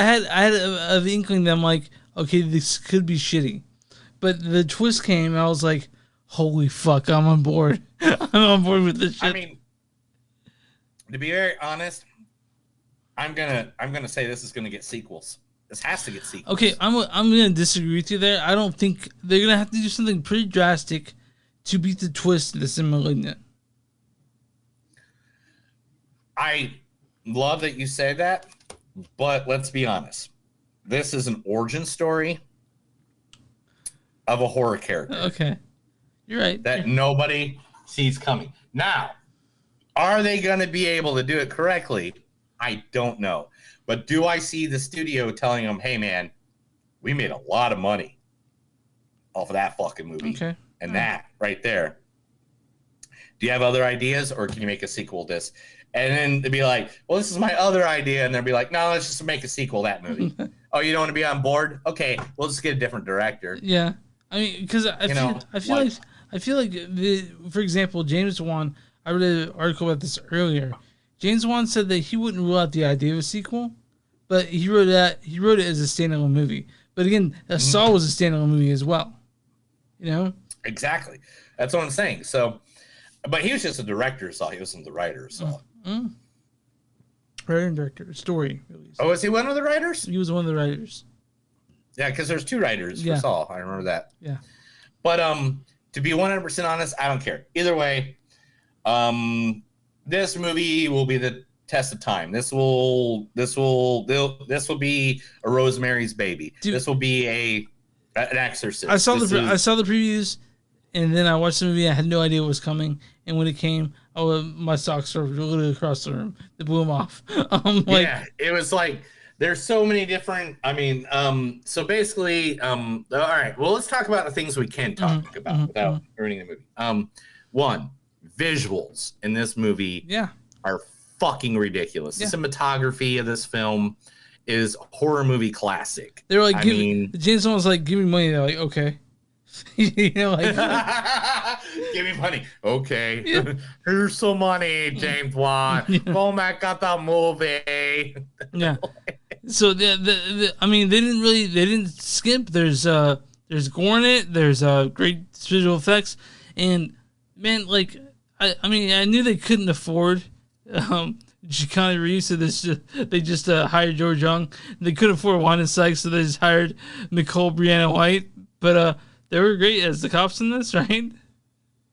Speaker 1: had an inkling that I'm like, okay, this could be shitty. But the twist came, and I was like, holy fuck, I'm on board. I'm on board with this shit.
Speaker 2: I mean, to be very honest, I'm gonna say this is gonna get sequels. This has to get sequels.
Speaker 1: Okay, I'm gonna disagree with you there. I don't think they're gonna have to do something pretty drastic to beat the twist that's in Malignant.
Speaker 2: I love that you say that, but let's be honest. This is an origin story of a horror character.
Speaker 1: Okay. You're right.
Speaker 2: That nobody sees coming. Now, are they going to be able to do it correctly? I don't know. But do I see the studio telling them, hey, man, we made a lot of money off of that fucking movie.
Speaker 1: Okay.
Speaker 2: And that right there. Do you have other ideas, or can you make a sequel to this? And then they'd be like, well, this is my other idea. And they'll be like, no, let's just make a sequel to that movie. Oh, you don't want to be on board? Okay, we'll just get a different director.
Speaker 1: Yeah. I mean, because I feel like for example, James Wan, I read an article about this earlier. James Wan said that he wouldn't rule out the idea of a sequel, but he wrote it as a standalone movie. But again, Saw was a standalone movie as well. You know?
Speaker 2: Exactly. That's what I'm saying. So, but he was just a director, so he wasn't the writer. So,
Speaker 1: writer and director, story release.
Speaker 2: Oh, was he one of the writers?
Speaker 1: He was one of the writers.
Speaker 2: Yeah, because there's two writers for Saw. I remember that.
Speaker 1: Yeah.
Speaker 2: But to be 100% honest, I don't care. Either way, this movie will be the test of time. This will be a Rosemary's Baby.
Speaker 1: Dude,
Speaker 2: this will be an Exorcist.
Speaker 1: I saw the previews, and then I watched the movie. I had no idea what was coming, and when it came, my socks were literally across the room. They blew them off.
Speaker 2: Yeah, it was like there's so many different. I mean, so basically, all right. Well, let's talk about the things we can talk about without ruining the movie. One, visuals in this movie are fucking ridiculous. The cinematography of this film is horror movie classic.
Speaker 1: They were like, James Wan was like, give me money. They're like, okay. You know, like,
Speaker 2: give me money. Okay. Here's some money, James Wan. Go make up the movie.
Speaker 1: Yeah. So I mean, they didn't skimp. There's gore in it. There's great visual effects, and man, like I mean, I knew they couldn't afford Chicane Reeves, so they just hired George Young. They couldn't afford Wanda Sykes, so they just hired Nicole Brianna White. But they were great as the cops in this, right?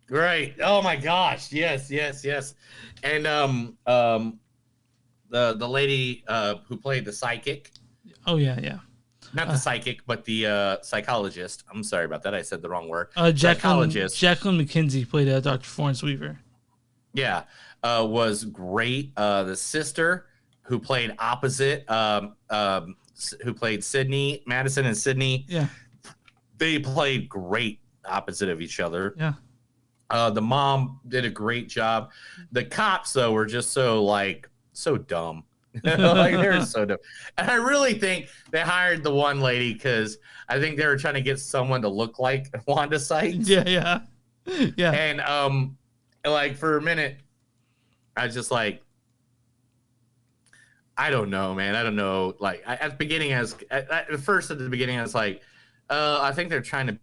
Speaker 2: Right. Oh my gosh. Yes. And the lady who played the psychic.
Speaker 1: Oh yeah.
Speaker 2: Not the psychic, but the psychologist. I'm sorry about that. I said the wrong word.
Speaker 1: Psychologist. Jacqueline McKenzie played Dr. Florence Weaver.
Speaker 2: Yeah. Was great. The sister who played opposite, who played Sydney, Madison and Sydney.
Speaker 1: Yeah.
Speaker 2: They played great opposite of each other.
Speaker 1: Yeah.
Speaker 2: The mom did a great job. The cops, though, were just so dumb. Like, they're so dumb. And I really think they hired the one lady because I think they were trying to get someone to look like Wanda Sykes.
Speaker 1: Yeah.
Speaker 2: And like for a minute, I was just like, I don't know, man. I don't know. Like at the beginning, at the beginning, I was like, I think they're trying to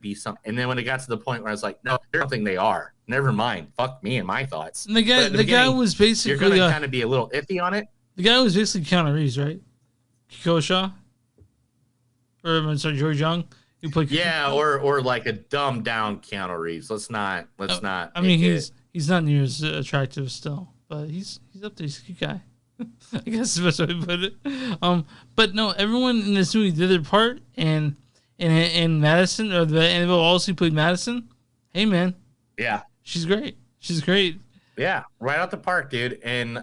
Speaker 2: be something. And then when it got to the point where I was like, no, there's something they are. Never mind. Fuck me and my thoughts.
Speaker 1: And the guy was basically
Speaker 2: you're gonna kind of be a little iffy on it.
Speaker 1: The guy was basically Keanu Reeves, right? Kiko Shaw, or I'm sorry, George Young. Who played
Speaker 2: or like a dumbed down Keanu Reeves. Let's not.
Speaker 1: I mean, he's not near as attractive still, but he's up there. He's a cute guy. I guess the best way to put it. But no, everyone in this movie did their part, and Madison, or the Annabelle also played Madison. Hey man,
Speaker 2: yeah,
Speaker 1: she's great. She's great.
Speaker 2: Yeah, right out the park, dude. And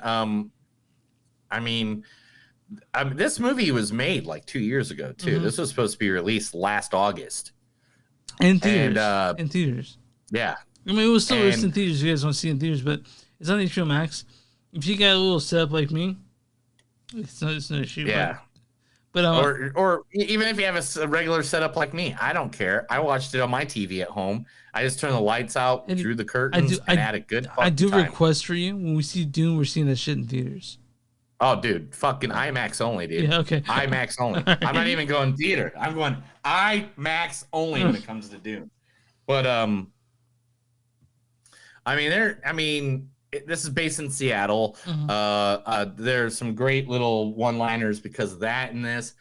Speaker 2: I mean, this movie was made like 2 years ago too.
Speaker 1: Mm-hmm.
Speaker 2: This was supposed to be released last August
Speaker 1: in theaters. In theaters.
Speaker 2: Yeah,
Speaker 1: I mean, it was still released in theaters. You guys want to see it in theaters, but it's on HBO Max. If you got a little setup like me, it's no issue.
Speaker 2: Yeah.
Speaker 1: But
Speaker 2: or even if you have a regular setup like me, I don't care. I watched it on my TV at home. I just turned the lights out, drew the curtains, and had a good
Speaker 1: I do
Speaker 2: time.
Speaker 1: request for you, when we see Dune, we're seeing that shit in theaters.
Speaker 2: Oh, dude, fucking IMAX only, dude.
Speaker 1: Yeah, okay.
Speaker 2: IMAX only.
Speaker 1: Right.
Speaker 2: I'm not even going theater. I'm going IMAX only when it comes to Dune. But this is based in Seattle. Mm-hmm. There's some great little one-liners because of that in this.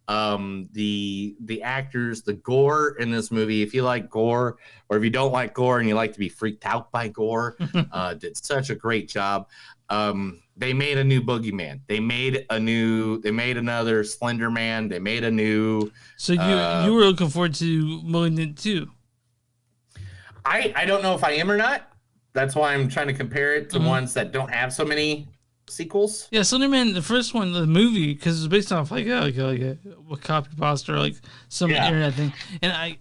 Speaker 2: The actors, the gore in this movie, if you like gore, or if you don't like gore and you like to be freaked out by gore, did such a great job. They made a new Boogeyman. They made another Slender Man. They made a new.
Speaker 1: So you were looking forward to Malignant too?
Speaker 2: I don't know if I am or not. That's why I'm trying to compare it to ones that don't have so many sequels.
Speaker 1: Yeah, Slender Man, the first one, the movie, because it was based off like a copy pasta or like some internet thing. And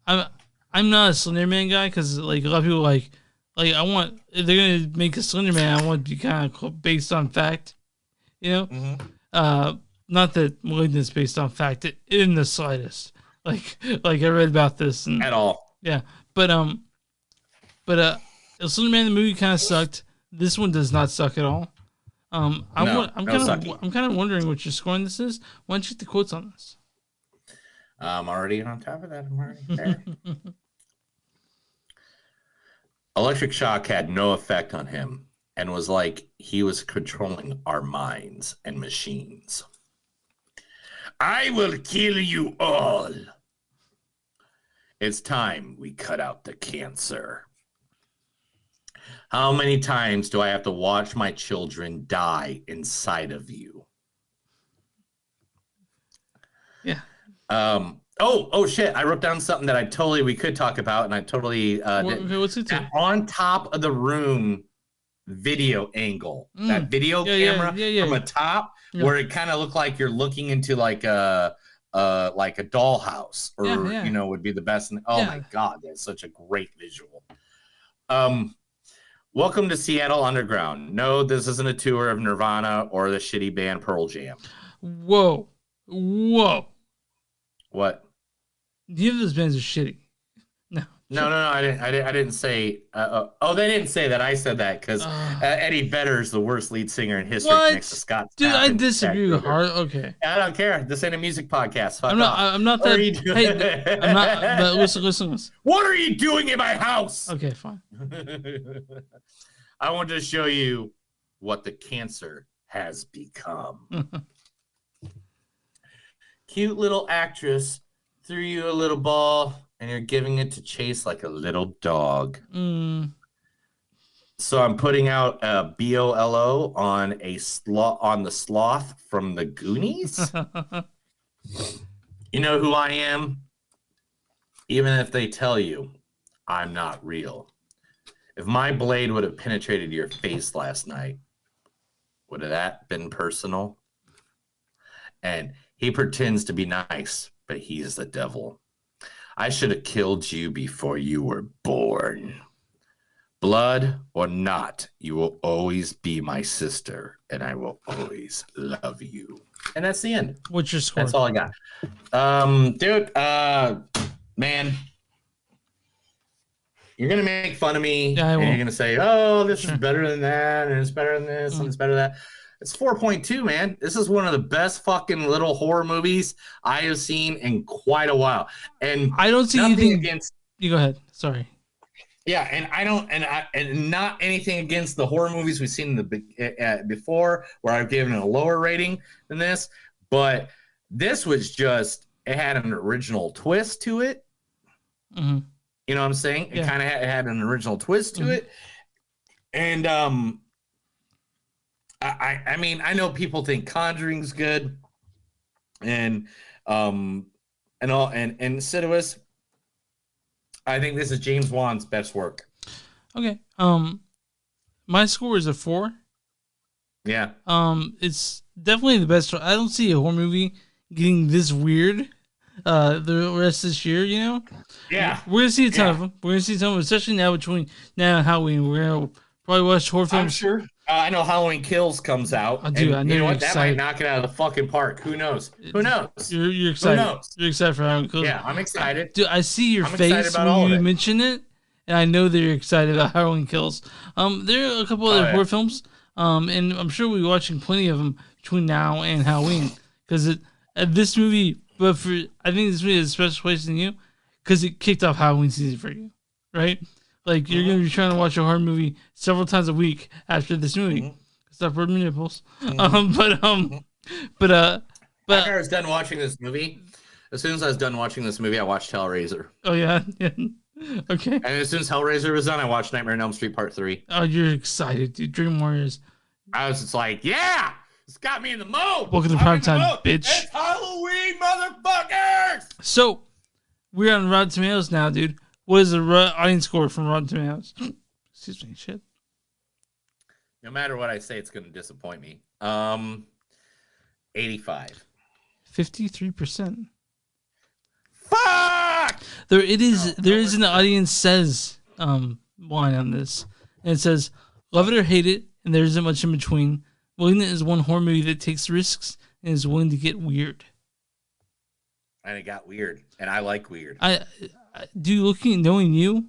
Speaker 1: I'm not a Slender Man guy because like a lot of people like I want, if they're gonna make a Slender Man, I want it to be kind of based on fact, you know. Mm-hmm. Not that Malignant's based on fact in the slightest. Like I read about this and
Speaker 2: at all.
Speaker 1: Yeah, but Slender Man the movie kind of sucked. This one does not suck at all. I'm kind of wondering what your scoring this is. Why don't you get the quotes on this?
Speaker 2: I'm already on top of that. I'm already there. Electric shock had no effect on him and was like he was controlling our minds and machines. I will kill you all. It's time we cut out the cancer. How many times do I have to watch my children die inside of you?
Speaker 1: Yeah.
Speaker 2: Oh shit! I wrote down something that we could talk about, and I totally
Speaker 1: what's it?
Speaker 2: On top of the room video angle, that video camera from a top, where it kind of looked like you're looking into like a dollhouse, or would be the best. My god, that's such a great visual. Welcome to Seattle Underground. No, this isn't a tour of Nirvana or the shitty band Pearl Jam.
Speaker 1: Whoa.
Speaker 2: What?
Speaker 1: Neither of those bands are shitty. No,
Speaker 2: I didn't say. They didn't say that. I said that because Eddie Vedder's the worst lead singer in history next to Scott.
Speaker 1: Dude,
Speaker 2: Stapp
Speaker 1: I disagree with Hart. Okay,
Speaker 2: I don't care. This ain't a music podcast. Fuck
Speaker 1: I'm not that. Hey, I'm not. But listen.
Speaker 2: What are you doing in my house?
Speaker 1: Okay, fine.
Speaker 2: I want to show you what the cancer has become. Cute little actress threw you a little ball, and you're giving it to chase like a little dog. So I'm putting out a BOLO on the sloth from the Goonies. You know who I am? Even if they tell you I'm not real. If my blade would have penetrated your face last night, would have that been personal? And he pretends to be nice, but he's the devil. I should have killed you before you were born. Blood or not, you will always be my sister, and I will always love you. And that's the end.
Speaker 1: What's your score?
Speaker 2: That's all I got. Dude, man, you're going to make fun of me, and you're going to say, oh, this is better than that, and it's better than this, and it's better than that. It's 4.2, man. This is one of the best fucking little horror movies I have seen in quite a while. And
Speaker 1: I don't see
Speaker 2: nothing
Speaker 1: anything
Speaker 2: against.
Speaker 1: You go ahead. Sorry.
Speaker 2: Yeah, and I don't, and not anything against the horror movies we've seen in the before, where I've given it a lower rating than this, but this was just, it had an original twist to it.
Speaker 1: Mm-hmm.
Speaker 2: You know what I'm saying? It kind of had an original twist to it, and I mean, I know people think Conjuring's good, and Insidious. I think this is James Wan's best work.
Speaker 1: Okay. My score is a 4.
Speaker 2: Yeah.
Speaker 1: It's definitely the best. I don't see a horror movie getting this weird the rest of this year, you know?
Speaker 2: Yeah.
Speaker 1: We're going to see a ton of them. We're going to see some of them, especially now between now and Halloween. We're going to probably watch horror films.
Speaker 2: I'm sure. I know Halloween Kills comes out.
Speaker 1: I do. I know
Speaker 2: you know what?
Speaker 1: excited.
Speaker 2: That might knock it out of the fucking park. Who knows? Who knows?
Speaker 1: You're excited.
Speaker 2: Who knows?
Speaker 1: You're excited for Halloween Kills.
Speaker 2: Yeah, I'm excited.
Speaker 1: Dude, I see your
Speaker 2: I'm
Speaker 1: face when you mention it, and I know that you're excited about Halloween Kills. There are a couple other horror films, and I'm sure we'll be watching plenty of them between now and Halloween. Because this movie, I think this movie has a special place in you, because it kicked off Halloween season for you, right? Like, you're going to be trying to watch a horror movie several times a week after this movie. Stop rubbing my nipples.
Speaker 2: After I was done watching this movie, as soon as I was done watching this movie, I watched Hellraiser.
Speaker 1: Oh, yeah? Okay.
Speaker 2: And as soon as Hellraiser was done, I watched Nightmare on Elm Street Part 3.
Speaker 1: Oh, you're excited, dude. Dream Warriors.
Speaker 2: I was just like, yeah! It's got me in the mood!
Speaker 1: Welcome to primetime, bitch.
Speaker 2: It's Halloween, motherfuckers!
Speaker 1: So, we're on Rotten Tomatoes now, dude. What is the audience score from Rotten Tomatoes? Excuse me, shit.
Speaker 2: No matter what I say, it's going to disappoint me. 85.
Speaker 1: 53%.
Speaker 2: Fuck!
Speaker 1: There is an audience says line on this. And it says, love it or hate it, and there isn't much in between. Malignant is one horror movie that takes risks and is willing to get weird.
Speaker 2: And it got weird. And I like weird.
Speaker 1: Knowing you,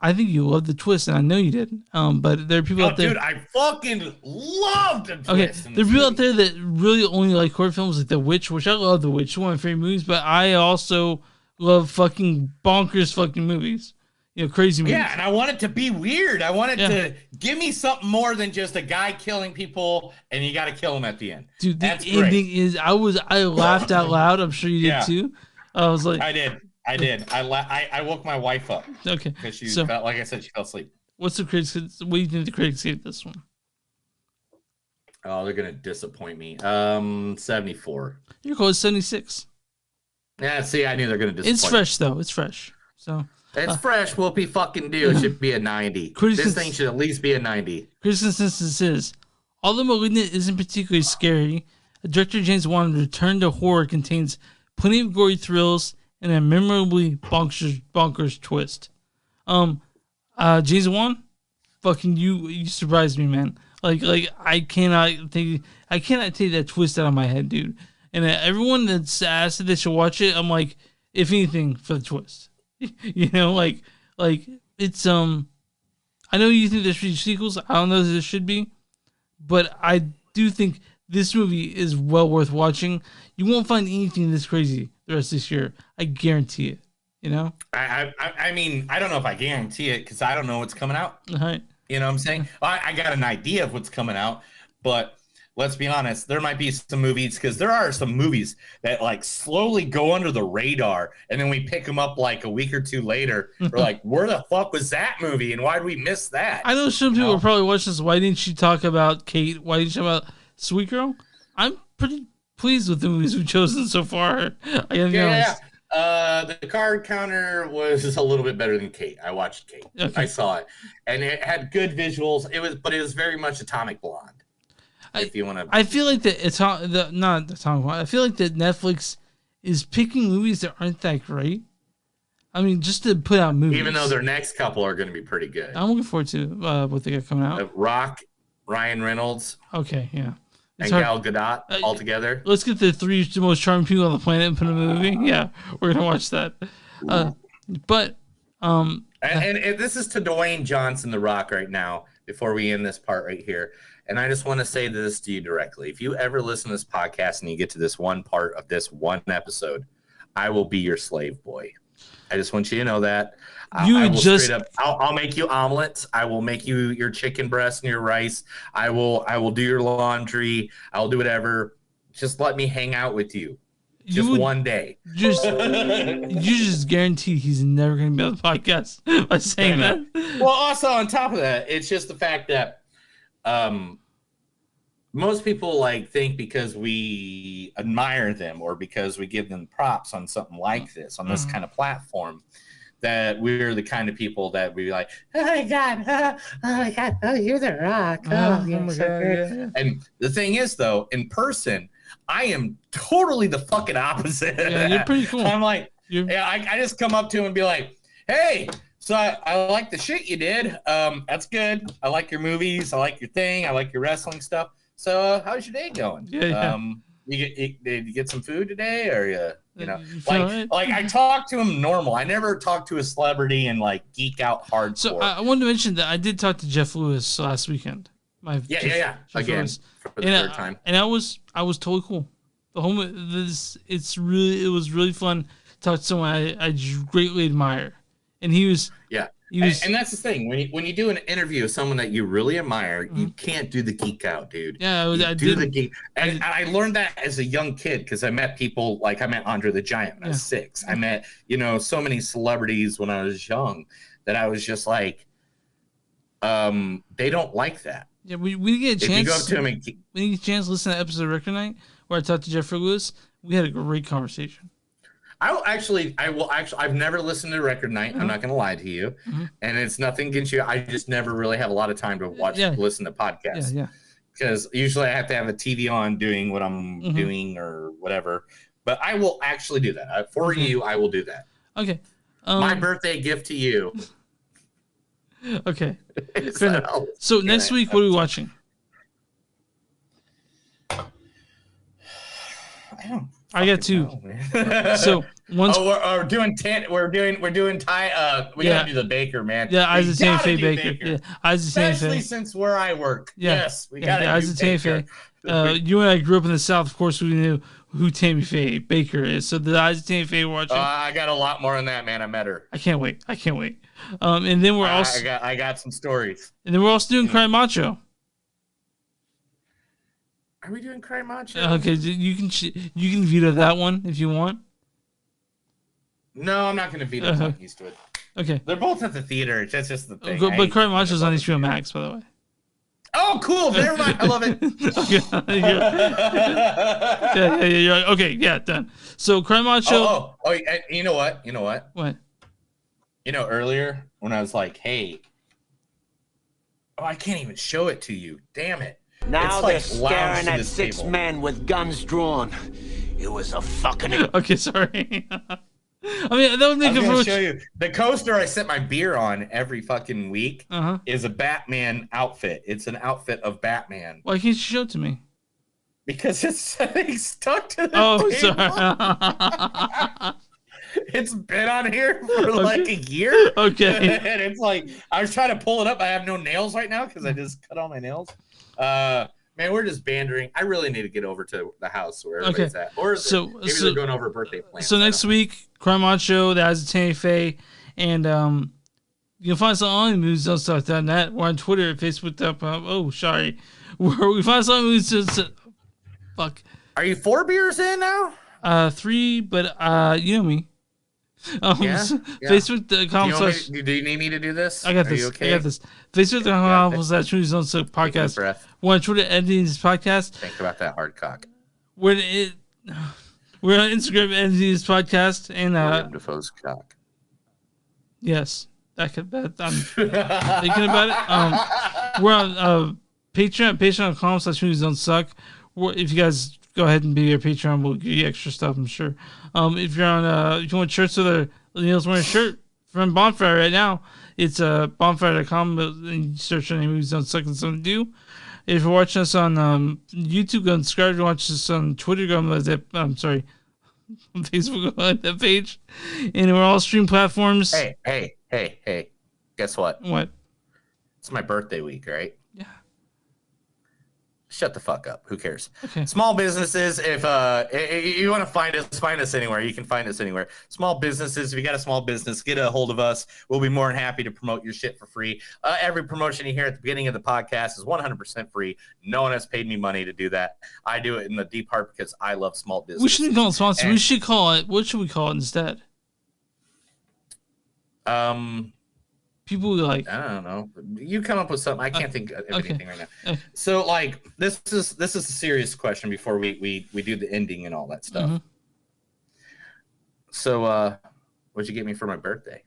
Speaker 1: I think you loved the twist, and I know you did. But there are people out there.
Speaker 2: Dude, I fucking loved the twist.
Speaker 1: Okay, there are people out there that really only like horror films like The Witch, which I love The Witch, one of my favorite movies, but I also love fucking bonkers fucking movies. You know, crazy movies.
Speaker 2: Yeah, and I want it to be weird. I want it to give me something more than just a guy killing people and you got to kill him at the end.
Speaker 1: Dude,
Speaker 2: that's
Speaker 1: the ending is, I laughed out loud. I'm sure you did too. I was like,
Speaker 2: I did. I woke my wife up.
Speaker 1: Okay.
Speaker 2: Because she felt, like I said, she fell asleep.
Speaker 1: What do you think the critics gave this one?
Speaker 2: Oh, they're gonna disappoint me. 74.
Speaker 1: Your close, 76.
Speaker 2: Yeah, see, I knew they're gonna disappoint.
Speaker 1: It's fresh though. It's fresh. So
Speaker 2: it's fresh. Whoopie fucking do. It should be a 90. This thing should at least be a 90.
Speaker 1: Critics' consensus is, although Malignant isn't particularly scary, director James Wan return to horror contains plenty of gory thrills and a memorably bonkers twist. James Wan, fucking you surprised me, man. Like I cannot take that twist out of my head, dude. And everyone that's asked if they should watch it, I'm like, if anything, for the twist. You know, like it's I know you think there should be sequels. I don't know if there should be, but I do think this movie is well worth watching. You won't find anything this crazy the rest of this year. I guarantee it. You know?
Speaker 2: I mean, I don't know if I guarantee it because I don't know what's coming out.
Speaker 1: Right.
Speaker 2: You know what I'm saying? I got an idea of what's coming out, but let's be honest, there might be some movies, because there are some movies that like slowly go under the radar, and then we pick them up like a week or two later. We're like, where the fuck was that movie, and why did we miss that?
Speaker 1: I know some people are probably watching this. Why didn't you talk about Kate? Why didn't you talk about Sweet Girl? I'm pretty pleased with the movies we've chosen so far. I gotta be honest.
Speaker 2: The card counter was a little bit better than Kate. I watched Kate.
Speaker 1: Okay.
Speaker 2: I saw it, and it had good visuals. It was very much Atomic Blonde. If you want to,
Speaker 1: I feel like not Atomic Blonde. I feel like that Netflix is picking movies that aren't that great. I mean, just to put out movies.
Speaker 2: Even though their next couple are going to be pretty good.
Speaker 1: I'm looking forward to what they got coming out.
Speaker 2: Rock, Ryan Reynolds.
Speaker 1: Okay, yeah.
Speaker 2: And Gal Gadot all together.
Speaker 1: Let's get the 3 most charming people on the planet and put them in a movie. Yeah, we're gonna watch that. And this is to Dwayne Johnson, The Rock, right now. Before we end this part right here,
Speaker 2: And I just want to say this to you directly. If you ever listen to this podcast and you get to this one part of this one episode, I will be your slave boy. I just want you to know that. I'll make you omelets. I will make you your chicken breast and your rice. I will do your laundry. I will do whatever. Just let me hang out with you. One day.
Speaker 1: You just guarantee he's never going to be on the podcast by saying that.
Speaker 2: Well, also on top of that, it's just the fact that most people think because we admire them or because we give them props on something like this, on this kind of platform, that we're the kind of people that we like, oh my God, oh, you're the Rock. Oh my God. Yeah. And the thing is, though, in person, I am totally the fucking opposite.
Speaker 1: Yeah, you're pretty cool.
Speaker 2: I'm like, I just come up to him and be like, hey, so I like the shit you did. That's good. I like your movies. I like your thing. I like your wrestling stuff. So how's your day going?
Speaker 1: Yeah.
Speaker 2: Did you get some food today, or I talk to him normal. I never talk to a celebrity and geek out hardcore.
Speaker 1: So I wanted to mention that I did talk to Jeff Lewis last weekend.
Speaker 2: Again for the third time,
Speaker 1: and I was totally cool. The whole it was really fun to talk to someone I greatly admire, and he was.
Speaker 2: And that's the thing, when you do an interview with someone that you really admire, you can't do the geek out, dude.
Speaker 1: Yeah, I
Speaker 2: do the geek. And I learned that as a young kid because I met people I met Andre the Giant when I was 6. I met so many celebrities when I was young that I was just like, they don't like that.
Speaker 1: Yeah, we get a chance.
Speaker 2: If you go up to him and
Speaker 1: we get a chance to listen to the episode of Record Night where I talked to Jeffrey Lewis. We had a great conversation.
Speaker 2: I've never listened to Record Night. I'm not going to lie to you. And it's nothing against you. I just never really have a lot of time to listen to podcasts.
Speaker 1: Yeah.
Speaker 2: Because usually I have to have a TV on doing what I'm doing or whatever. But I will actually do that. For you, I will do that.
Speaker 1: Okay.
Speaker 2: My birthday gift to you.
Speaker 1: Okay. So next week, what are we watching? I got 2. So once
Speaker 2: we're doing Thai. We gotta do the Baker, man.
Speaker 1: Yeah, Isaac Tammy Faye Baker. Yeah, Isaac Tammy Faye.
Speaker 2: Especially since where I work.
Speaker 1: Yeah.
Speaker 2: Yes, we gotta do
Speaker 1: Isaac Tammy Faye. You and I grew up in the South. Of course, we knew who Tammy Faye Baker is. So the Isaac Tammy Faye we're watching.
Speaker 2: I got a lot more on that, man. I met her.
Speaker 1: I can't wait. And then we're also.
Speaker 2: I got some stories.
Speaker 1: And then we're also doing Cry Macho.
Speaker 2: Are we doing Cry Macho?
Speaker 1: Okay, you can veto that one if you want.
Speaker 2: No, I'm not going to veto. I'm not used to it.
Speaker 1: Okay.
Speaker 2: They're both at the theater. That's just the thing.
Speaker 1: But Cry Macho's on HBO Max, by the way.
Speaker 2: Oh, cool. Never mind. I love it.
Speaker 1: Yeah. Okay, yeah, done. So Cry Macho.
Speaker 2: Oh, you know what?
Speaker 1: What?
Speaker 2: Earlier when I was like, hey, I can't even show it to you. Damn it.
Speaker 7: Now they're staring at 6 men with guns drawn. It was a fucking...
Speaker 1: Okay, sorry. I mean, that would make
Speaker 2: I'm gonna show you. The coaster I set my beer on every fucking week is a Batman outfit. It's an outfit of Batman.
Speaker 1: Why can't you show it to me?
Speaker 2: Because it's stuck to the
Speaker 1: table.
Speaker 2: Sorry. It's been on here for like a year.
Speaker 1: Okay.
Speaker 2: And it's like, I was trying to pull it up. I have no nails right now because I just cut all my nails. Man, we're just bandering. I really need to get over to the house where everybody's at. Or maybe they're going over birthday plans.
Speaker 1: So next week, Cry Macho, the Isaac Tammy Faye, and you can find us on moviesdon'tsuck.net. We're on Twitter, Facebook. Sorry. We find us on movies. Fuck.
Speaker 2: Are you 4 beers in now?
Speaker 1: 3, but you know me. Facebook.com /
Speaker 2: do you need me to do this?
Speaker 1: I got this. Okay? I got this. Facebook.com / Movies Don't Suck podcast. We're on Twitter editing this podcast.
Speaker 2: Think about that hard cock.
Speaker 1: We're on Instagram editing this podcast and
Speaker 2: William Dafoe's cock.
Speaker 1: Yes, I'm thinking about it. We're on Patreon.com / Movies Don't Suck. If you guys go ahead and be our Patreon, we'll give you extra stuff, I'm sure. If you're on, if you want shirts with Neil's wearing a shirt from Bonfire right now, it's bonfire.com. And you search any Movies Don't Suck and something to do. If you're watching us on YouTube, go and subscribe. If you're watching us on Twitter, go and on Facebook, go on that page. And we're all stream platforms.
Speaker 2: Hey. Guess what?
Speaker 1: What?
Speaker 2: It's my birthday week, right?
Speaker 1: Yeah.
Speaker 2: shut the fuck up. Who cares?
Speaker 1: Okay.
Speaker 2: Small businesses, if you want to find us anywhere. You can find us anywhere. Small businesses, if you got a small business, get a hold of us. We'll be more than happy to promote your shit for free. Every promotion you hear at the beginning of the podcast is 100% free. No one has paid me money to do that. I do it in the deep heart because I love small business.
Speaker 1: We shouldn't call it sponsor. We should call it, what should we call it instead? People like,
Speaker 2: I don't know. You come up with something. I can't think of anything right now. So like this is a serious question before we do the ending and all that stuff.
Speaker 1: Mm-hmm.
Speaker 2: So what'd you get me for my birthday?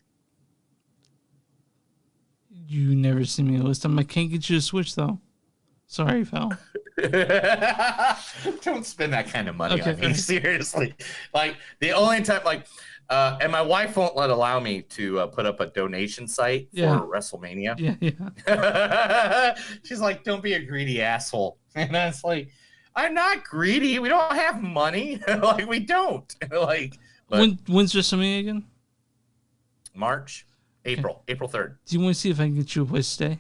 Speaker 1: You never send me a list. I can't get you a Switch though. Sorry, pal.
Speaker 2: Don't spend that kind of money on me. Seriously. Like the only time and my wife won't allow me to put up a donation site for WrestleMania.
Speaker 1: Yeah.
Speaker 2: She's like, don't be a greedy asshole. And I was like, I'm not greedy. We don't have money. Like, we don't. Like,
Speaker 1: when's WrestleMania again?
Speaker 2: April 3rd.
Speaker 1: Do you want to see if I can get you a place to stay?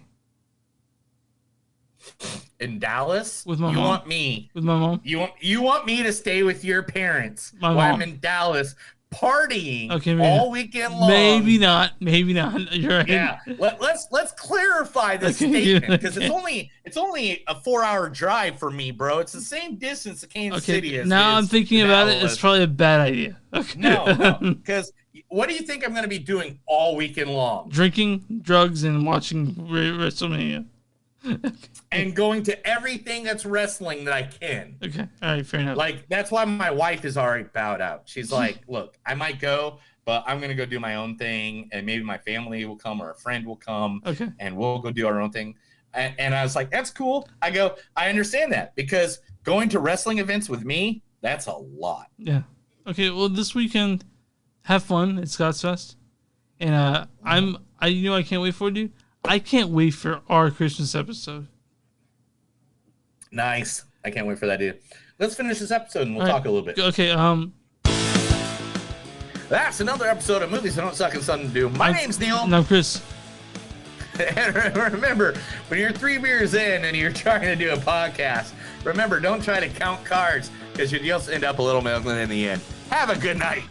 Speaker 2: In Dallas?
Speaker 1: With my mom.
Speaker 2: Want me?
Speaker 1: With my mom?
Speaker 2: You want me to stay with your parents
Speaker 1: while
Speaker 2: I'm in Dallas partying all weekend long?
Speaker 1: Maybe not. You're right.
Speaker 2: Yeah. Let's clarify this statement because it's only a 4-hour drive for me, bro. It's the same distance to Kansas City as
Speaker 1: now I'm thinking about it. It's probably a bad idea. Okay.
Speaker 2: No, because what do you think I'm going to be doing all weekend long?
Speaker 1: Drinking, drugs, and watching WrestleMania.
Speaker 2: And going to everything that's wrestling that I can.
Speaker 1: Okay. All right. Fair enough.
Speaker 2: Like, that's why my wife is already bowed out. She's like, look, I might go, but I'm going to go do my own thing. And maybe my family will come or a friend will come.
Speaker 1: Okay.
Speaker 2: And we'll go do our own thing. And I was like, that's cool. I understand that because going to wrestling events with me, that's a lot.
Speaker 1: Yeah. Okay. Well, this weekend, have fun at Scott's Fest. And I can't wait for it, dude. I can't wait for our Christmas episode.
Speaker 2: Nice. I can't wait for that, dude. Let's finish this episode and we'll talk a little bit.
Speaker 1: Okay.
Speaker 2: That's another episode of Movies That Don't Suck and Something to Do. My name's Neil.
Speaker 1: And I'm Chris.
Speaker 2: And remember, when you're 3 beers in and you're trying to do a podcast, remember, don't try to count cards because you'll just end up a little Malignant in the end. Have a good night.